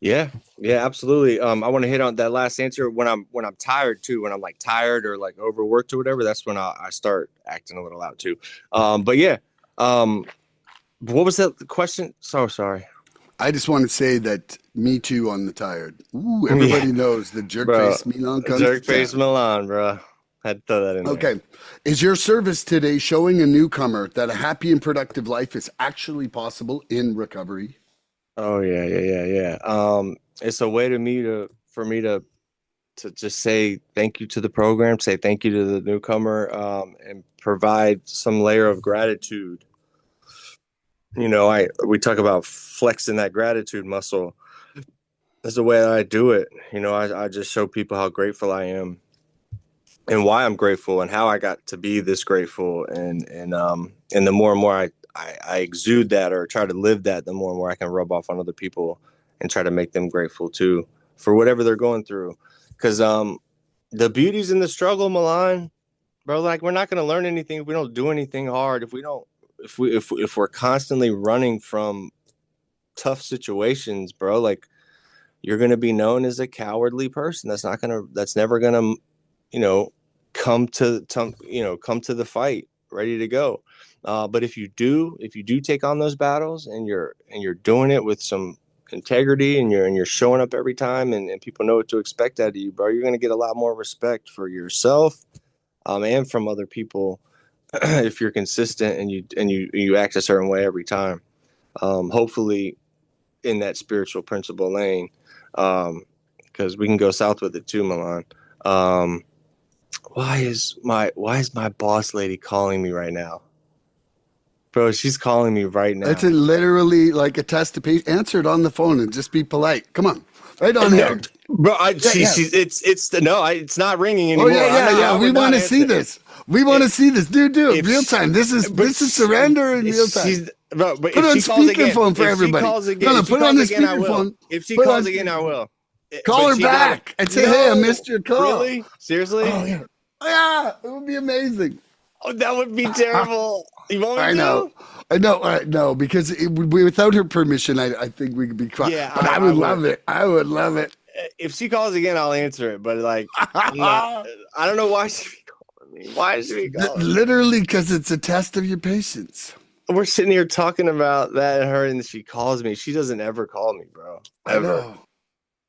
B: Yeah, yeah, absolutely. I want to hit on that last answer when I'm tired too. When I'm like tired or like overworked or whatever, that's when I start acting a little out too. But yeah, um, what was that question? So sorry.
A: I just want to say that me too on the tired. Ooh,
B: Yeah,
A: everybody knows the jerk
B: bro,
A: face Milan comes to
B: jerk face
A: town.
B: Milan, bro. Had to throw that in there.
A: Okay. Is your service today showing a newcomer that a happy and productive life is actually possible in recovery?
B: Oh yeah, yeah, yeah, yeah. It's a way for me to just say thank you to the program, say thank you to the newcomer, and provide some layer of gratitude. We talk about flexing that gratitude muscle. That's the way that I do it. I just show people how grateful I am and why I'm grateful and how I got to be this grateful. And the more and more I exude that or try to live that, the more and more I can rub off on other people and try to make them grateful too for whatever they're going through. Because the beauty's in the struggle, Milan, bro. Like, we're not going to learn anything if we don't do anything hard. If we're constantly running from tough situations, bro, like, you're going to be known as a cowardly person. That's never going to, you know, come to the fight ready to go. But if you do take on those battles and you're doing it with some integrity and you're showing up every time and people know what to expect out of you, bro, you're going to get a lot more respect for yourself, and from other people if you're consistent and you act a certain way every time. Hopefully in that spiritual principle lane, because we can go south with it too, Milan. Um, why is my boss lady calling me right now, bro? She's calling me right
A: It's
B: now.
A: literally like a test to answer it on the phone and just be polite. Come on, right on
B: No,
A: air.
B: bro.
A: Yeah, yeah.
B: It's not ringing
A: Oh
B: anymore.
A: yeah, yeah, yeah.
B: I
A: We
B: would
A: want
B: not
A: to see
B: answer
A: this. We want
B: it
A: to see this, dude.
B: if
A: Real
B: she,
A: time. This is
B: but
A: surrender in real time.
B: she's bro. But
A: Put
B: if
A: on
B: she calls again,
A: speakerphone for everybody. No, no,
B: if she
A: put it on
B: calls
A: the
B: again, I will.
A: speakerphone.
B: If she
A: Put it
B: calls
A: on
B: again, I
A: speakerphone.
B: will.
A: Call
B: But
A: her
B: she got
A: back and say, "Hey, I
B: no,
A: missed your call."
B: really, seriously.
A: Oh yeah, oh, yeah. It would be amazing.
B: Oh, that would be terrible. You want me
A: I know.
B: to?
A: I know, no, because it would be without her permission. I think we could be quiet,
B: Yeah,
A: but I
B: I
A: would
B: would.
A: love it. I would love it.
B: If she calls again, I'll answer it. But like, I'm not. I don't know why she be calling me. Why is she be calling me?
A: Literally, because it's a test of your patience.
B: We're sitting here talking about that and her, and she calls me. She doesn't ever call me, bro.
A: I
B: Ever.
A: know.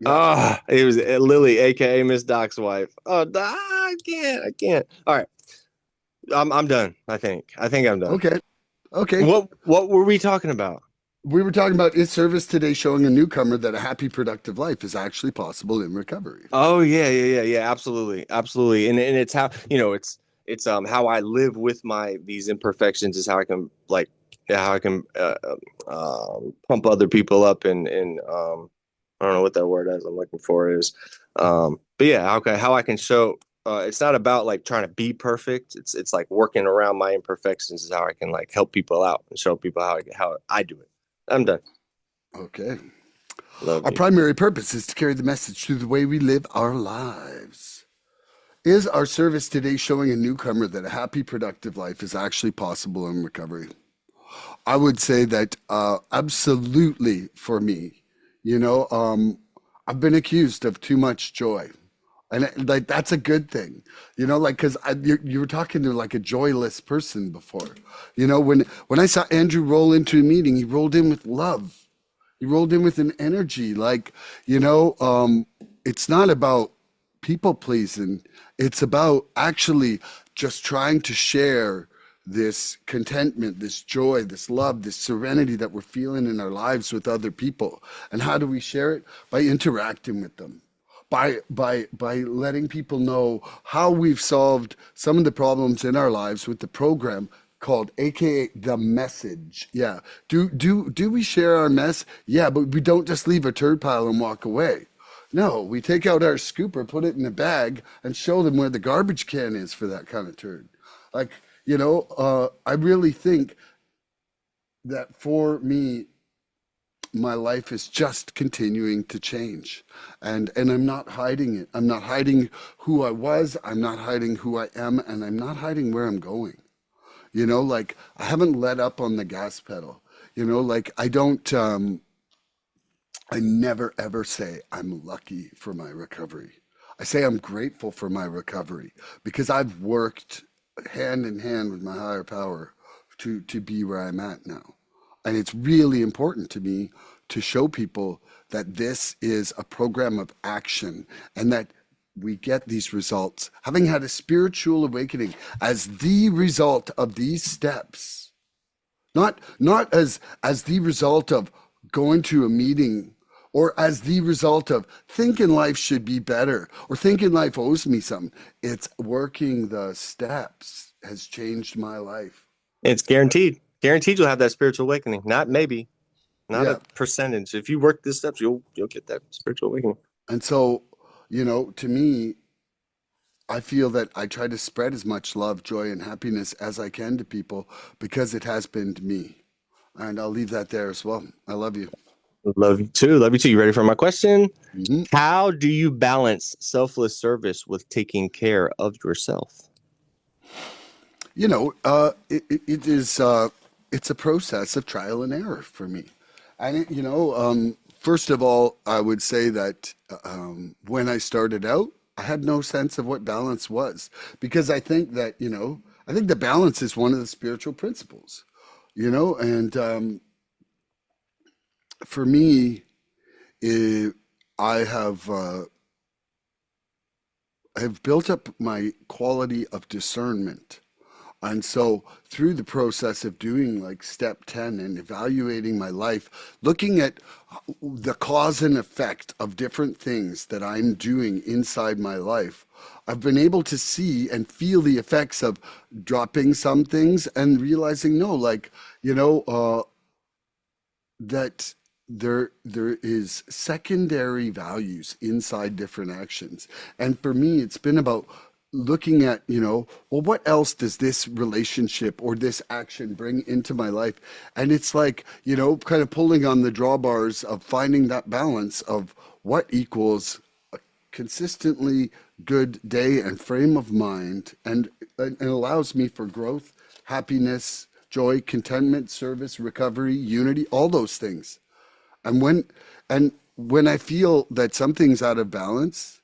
A: Yeah.
B: Ah, it was Lily, aka Miss Doc's wife. Oh, I can't. I can't. All right, I'm done. I think I'm done.
A: Okay. Okay.
B: What were we talking about?
A: We were talking about is service today showing a newcomer that a happy, productive life is actually possible in recovery.
B: Oh yeah. Absolutely, absolutely. And it's how it's how I live with these imperfections is how I can pump other people up and I don't know what that word is I'm looking for is, but yeah, okay, how I can show. It's not about like trying to be perfect. It's like working around my imperfections is how I can like help people out and show people how I do it. I'm done.
A: Okay.
B: Love
A: Our
B: you.
A: primary purpose is to carry the message through the way we live our lives. Is our service today showing a newcomer that a happy, productive life is actually possible in recovery? I would say that absolutely for me. You know, I've been accused of too much joy. And like that's a good thing, you know, like because you were talking to like a joyless person before, you know, when I saw Andrew roll into a meeting, he rolled in with love, he rolled in with an energy, like, you know, it's not about people pleasing, it's about actually just trying to share this contentment, this joy, this love, this serenity that we're feeling in our lives with other people. And how do we share it? By interacting with them, by letting people know how we've solved some of the problems in our lives with the program called AKA the message. Yeah. Do we share our mess? Yeah, but we don't just leave a turd pile and walk away. No, we take out our scooper, put it in a bag, and show them where the garbage can is for that kind of turd. Like, you know, I really think that for me, my life is just continuing to change, and I'm not hiding it. I'm not hiding who I was, I'm not hiding who I am, and I'm not hiding where I'm going. You know, like I haven't let up on the gas pedal. You know, like I don't I never ever say I'm lucky for my recovery. I say I'm grateful for my recovery because I've worked hand in hand with my higher power to be where I'm at now. And it's really important to me to show people that this is a program of action and that we get these results. Having had a spiritual awakening as the result of these steps, not as the result of going to a meeting or as the result of thinking life should be better or thinking life owes me something. It's working the steps has changed my life.
B: It's guaranteed. Guaranteed you'll have that spiritual awakening. Not maybe. not
A: Yeah.
B: a percentage. If you work the steps, you'll get that spiritual awakening.
A: And so, to me, I feel that I try to spread as much love, joy, and happiness as I can to people because it has been to me. And I'll leave that there as well. I love you.
B: Love you too. Love you too. You ready for my question?
A: Hmm.
B: How do you balance selfless service with taking care of yourself?
A: It is it's a process of trial and error for me. And first of all, I would say that when I started out, I had no sense of what balance was because I think that I think the balance is one of the spiritual principles. And for me, eh, I have I have built up my quality of discernment. And so, through the process of doing like step 10 and evaluating my life, looking at the cause and effect of different things that I'm doing inside my life, I've been able to see and feel the effects of dropping some things and realizing, no, like, you know, uh, that there is secondary values inside different actions. And for me, it's been about looking at, well, what else does this relationship or this action bring into my life? And it's like, kind of pulling on the drawbars of finding that balance of what equals a consistently good day and frame of mind, and allows me for growth, happiness, joy, contentment, service, recovery, unity, all those things. And when I feel that something's out of balance,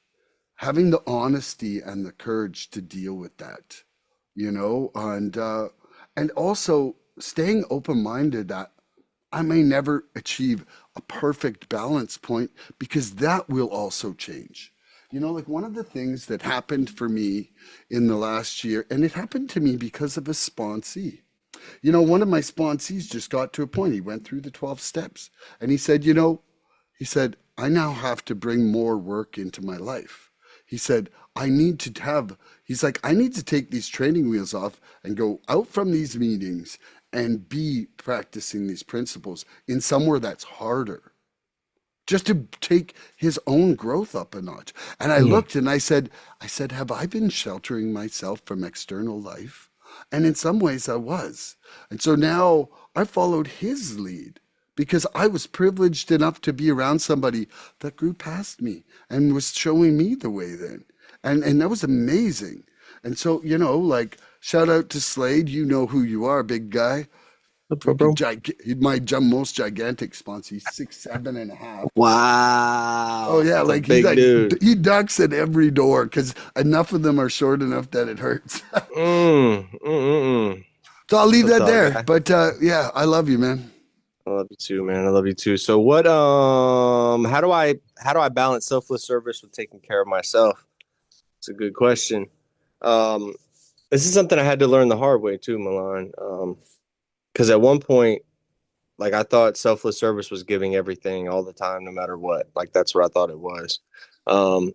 A: having the honesty and the courage to deal with that, and also staying open-minded that I may never achieve a perfect balance point because that will also change. Like one of the things that happened for me in the last year, and it happened to me because of a sponsee. One of my sponsees just got to a point. He went through the 12 steps and he said, I now have to bring more work into my life. He said, he's like, I need to take these training wheels off and go out from these meetings and be practicing these principles in somewhere that's harder just to take his own growth up a notch. And I
B: Mm.
A: looked and I said, have I been sheltering myself from external life? And in some ways I was. And so now I followed his lead because I was privileged enough to be around somebody that grew past me and was showing me the way then. And that was amazing. And so, like shout out to Slade, you know who you are, big guy.
B: What's up,
A: Freaking
B: bro?
A: my most gigantic sponsor. He's 6'7.5". Oh
B: Wow,
A: yeah,
B: that's a
A: like he's
B: big
A: like
B: dude.
A: he ducks at every door because enough of them are short enough that it hurts.
B: Mm.
A: So I'll leave
B: What's up,
A: that
B: tall
A: there.
B: guy?
A: But yeah, I love you, man.
B: I love you too, man. I love you too. So what how do I balance selfless service with taking care of myself? It's a good question. Um this is something I had to learn the hard way too, Milan. Because at one point, like I thought selfless service was giving everything all the time, no matter what. Like that's what I thought it was. Um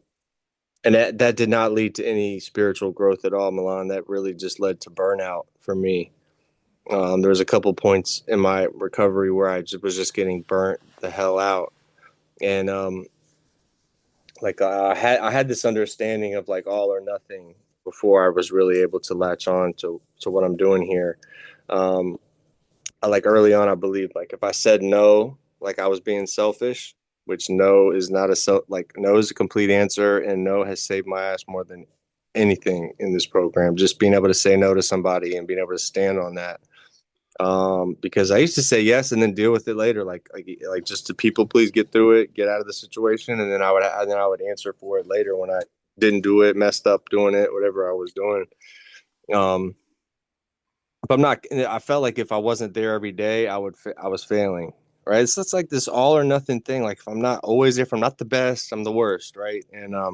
B: and that did not lead to any spiritual growth at all, Milan. That really just led to burnout for me. There was a couple points in my recovery where was just getting burnt the hell out, and I had this understanding of like all or nothing before I was really able to latch on to what I'm doing here. Um, like early on, I believed like if I said no, like I was being selfish, which no is not like no is a complete answer, and no has saved my ass more than anything in this program. Just being able to say no to somebody and being able to stand on that, because I used to say yes and then deal with it later, like just to people please get through it, get out of the situation, and then I would answer for it later when I didn't do it, messed up doing it, whatever I was doing. Um, if I'm not, I felt like if I wasn't there every day, I was failing. Right, it's just like this all or nothing thing. Like if I'm not always there, if I'm not the best, I'm the worst, right? And I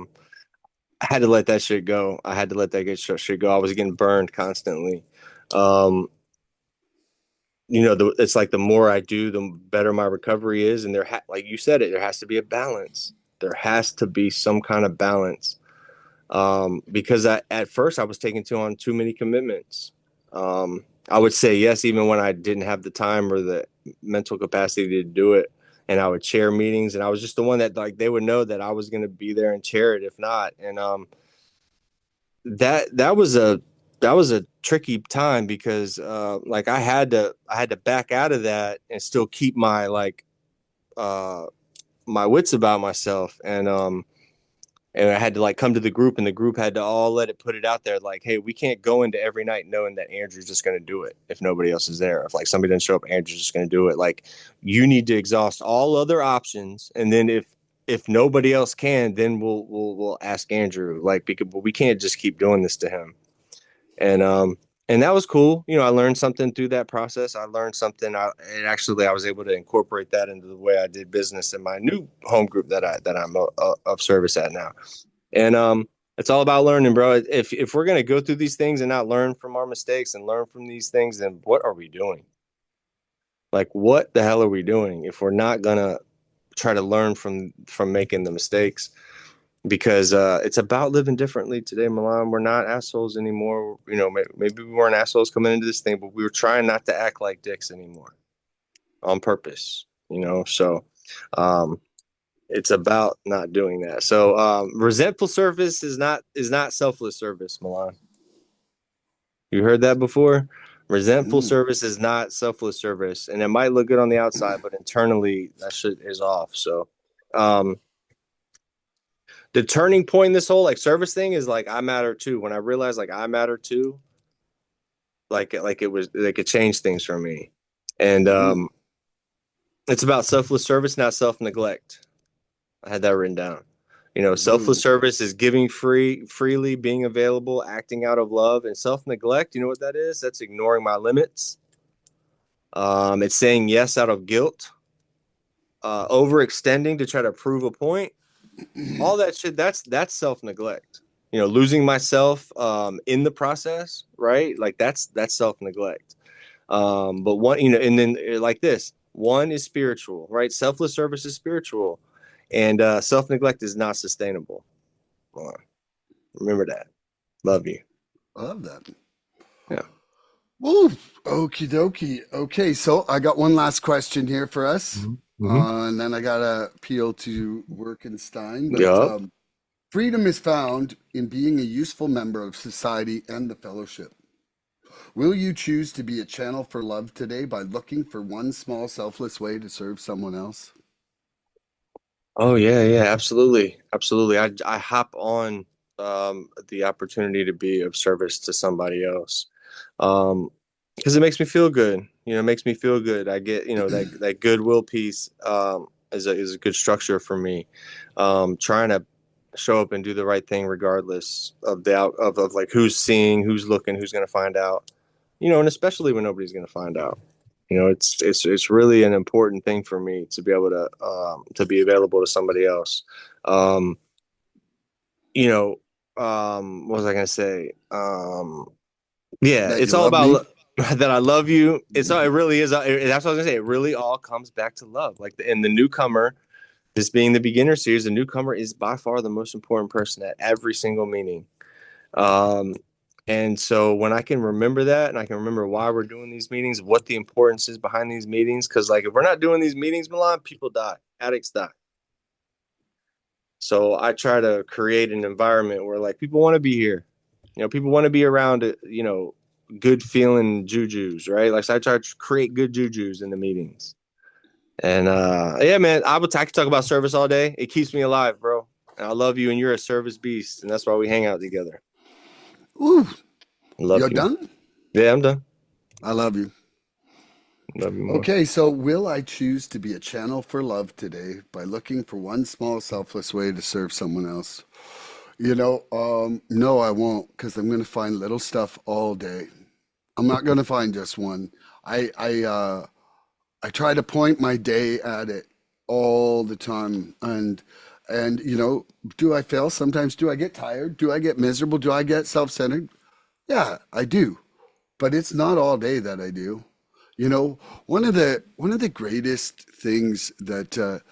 B: had to let that shit go. I had to let that shit go. I was getting burned constantly. Um, it's like the more I do, the better my recovery is. And like you said it, there has to be a balance. There has to be some kind of balance. Because at first I was taking on too many commitments. I would say yes, even when I didn't have the time or the mental capacity to do it. And I would chair meetings, and I was just the one that like they would know that I was going to be there and chair it if not. And that was a tricky time because like I had to back out of that and still keep my like uh, my wits about myself, and I had to like come to the group, and the group had to all let it put it out there like, hey, we can't go into every night knowing that Andrew's just going to do it if nobody else is there. If like somebody didn't show up, Andrew's just going to do it. Like you need to exhaust all other options, and then if nobody else can, then we'll ask Andrew. Like because we can't just keep doing this to him. And that was cool. You know, I learned something through that process. I learned something. And actually, I was able to incorporate that into the way I did business in my new home group that I'm of service at now. And it's all about learning, bro. If we're gonna go through these things and not learn from our mistakes and learn from these things, then what are we doing? Like, what the hell are we doing if we're not gonna try to learn from making the mistakes? Because it's about living differently today, Milan. We're not assholes anymore. You know, maybe we weren't assholes coming into this thing, but we were trying not to act like dicks anymore on purpose. You know, so um, it's about not doing that. So resentful service is not selfless service, Milan. You heard that before? Resentful
A: Mm.
B: service is not selfless service, and it might look good on the outside, but internally that shit is off. So um, the turning point in this whole like service thing is like I matter too. When I realized like I matter too, like it was like it changed things for me, and
A: Mm.
B: it's about selfless service, not self neglect. I had that written down. You know, selfless
A: Ooh.
B: service is giving freely, being available, acting out of love, and self neglect. You know what that is? That's ignoring my limits. It's saying yes out of guilt, overextending to try to prove a point. All that shit. That's self neglect. You know, losing myself in the process, right? Like that's self neglect. But one, you know, and then like this, one is spiritual, right? Selfless service is spiritual, and self neglect is not sustainable. Remember that. Love you.
A: I love that.
B: Yeah.
A: Woo. Okie dokie. Okay, so I got one last question here for us.
B: Mm-hmm.
A: And then I got to appeal to Workenstein. But
B: Yup.
A: freedom is found in being a useful member of society and the fellowship. Will you choose to be a channel for love today by looking for one small selfless way to serve someone else?
B: Oh yeah, yeah, absolutely, absolutely. I hop on the opportunity to be of service to somebody else, because it makes me feel good. You know, it makes me feel good. I get that goodwill piece is a good structure for me. Trying to show up and do the right thing regardless of the of like who's seeing, who's looking, who's going to find out. You know, and especially when nobody's going to find out. You know, it's really an important thing for me to be able to be available to somebody else. Um, you know, what was I gonna say? Yeah,
A: That
B: it's
A: you
B: all
A: love
B: about
A: me?
B: that I love you. It really is. That's what I was gonna say. It really all comes back to love. Like in the newcomer, this being the beginner series, the newcomer is by far the most important person at every single meeting. Um, and so when I can remember that and I can remember why we're doing these meetings, what the importance is behind these meetings, because like if we're not doing these meetings, Milan, people die, addicts die. So I try to create an environment where like people want to be here. You know, people want to be around, good feeling jujus, right? Like so I try to create good jujus in the meetings. And yeah, man, I could talk about service all day. It keeps me alive, bro. And I love you, and you're a service beast, and that's why we hang out together.
A: Ooh,
B: I love
A: you're
B: you.
A: done?
B: Yeah, I'm done.
A: I love you.
B: Love you more.
A: Okay, so will I choose to be a channel for love today by looking for one small selfless way to serve someone else? No, I won't, because I'm going to find little stuff all day. I'm not going to find just one. I, I, uh, I try to point my day at it all the time, and do I fail sometimes? Do I get tired? Do I get miserable? Do I get self-centered? Yeah, I do, but it's not all day that I do. You know, one of the greatest things that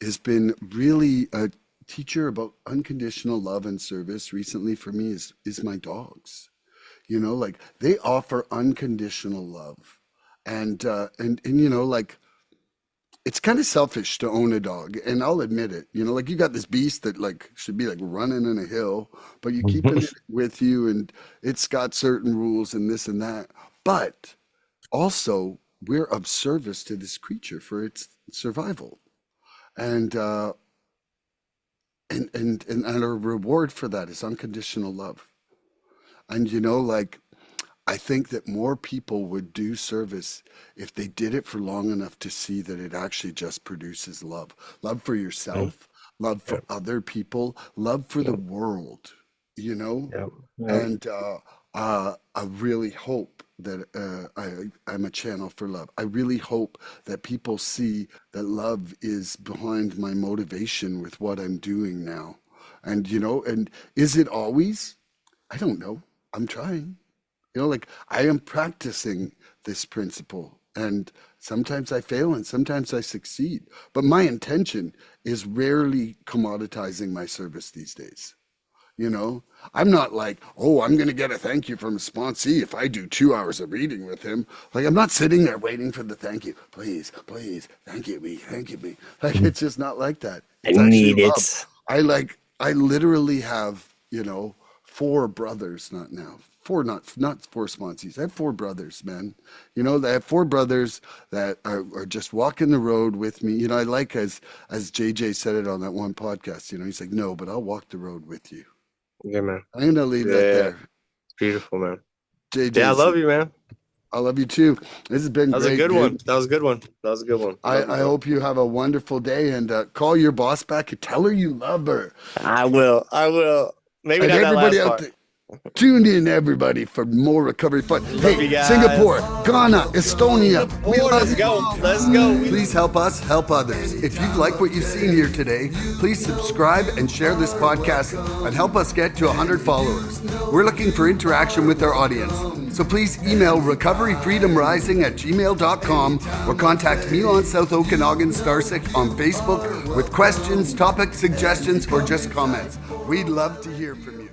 A: has been really a teacher about unconditional love and service recently for me is my dogs. You know, like they offer unconditional love. And you know, like it's kind of selfish to own a dog, and I'll admit it. You know, like you got this beast that like should be like running in a hill, but you're keeping it with you, and it's got certain rules and this and that. But also, we're of service to this creature for its survival, and and our reward for that is unconditional love. And you know, like I think that more people would do service if they did it for long enough to see that it actually just produces love. Love for
B: Mm,
A: yourself, love
B: yeah,
A: for other people, love for the
B: yeah,
A: world, you know?
B: yeah, yeah.
A: And I really hope that I'm a channel for love. I really hope that people see that love is behind my motivation with what I'm doing now. And, you know, and is it always? I don't know. I'm trying. You know, like I am practicing this principle, and sometimes I fail and sometimes I succeed. But my intention is rarely commoditizing my service these days. You know, I'm not like, oh, I'm going to get a thank you from a sponsee if I do 2 hours of reading with him. Like, I'm not sitting there waiting for the thank you. Please, please, thank you me, thank you me. Like, it's just not like that.
B: I
A: It's actually
B: need
A: love.
B: it.
A: I literally have, you know, four brothers, not now. Four, not four sponsees. I have four brothers, man. You know, I have four brothers that are just walking the road with me. You know, I like as JJ said it on that one podcast. You know, he's like, no, but I'll walk the road with you.
B: Yeah, man.
A: I'm gonna leave that
B: Yeah,
A: there.
B: it's beautiful, man. Yeah, I
A: JJ's,
B: love you, man.
A: I love you too. This has been
B: That was a
A: great,
B: good one.
A: dude.
B: That was a good one. That was a good one. Love you,
A: I
B: bro.
A: hope you have a wonderful day and call your boss back and tell her you love her.
B: I will. I will. Maybe
A: And
B: not that
A: everybody
B: last
A: out
B: part.
A: there, tune in, everybody, for more recovery fun.
B: Love you
A: Hey,
B: guys.
A: Singapore, Ghana, Estonia, we love
B: Let's
A: you
B: go.
A: all.
B: Let's go.
A: Please help us help others. If you like what you've seen here today, please subscribe and share this podcast and help us get to 100 followers. We're looking for interaction with our audience. So please email recoveryfreedomrising@gmail.com or contact Milan South Okanagan Starcic on Facebook with questions, topic suggestions, or just comments. We'd love to hear from you.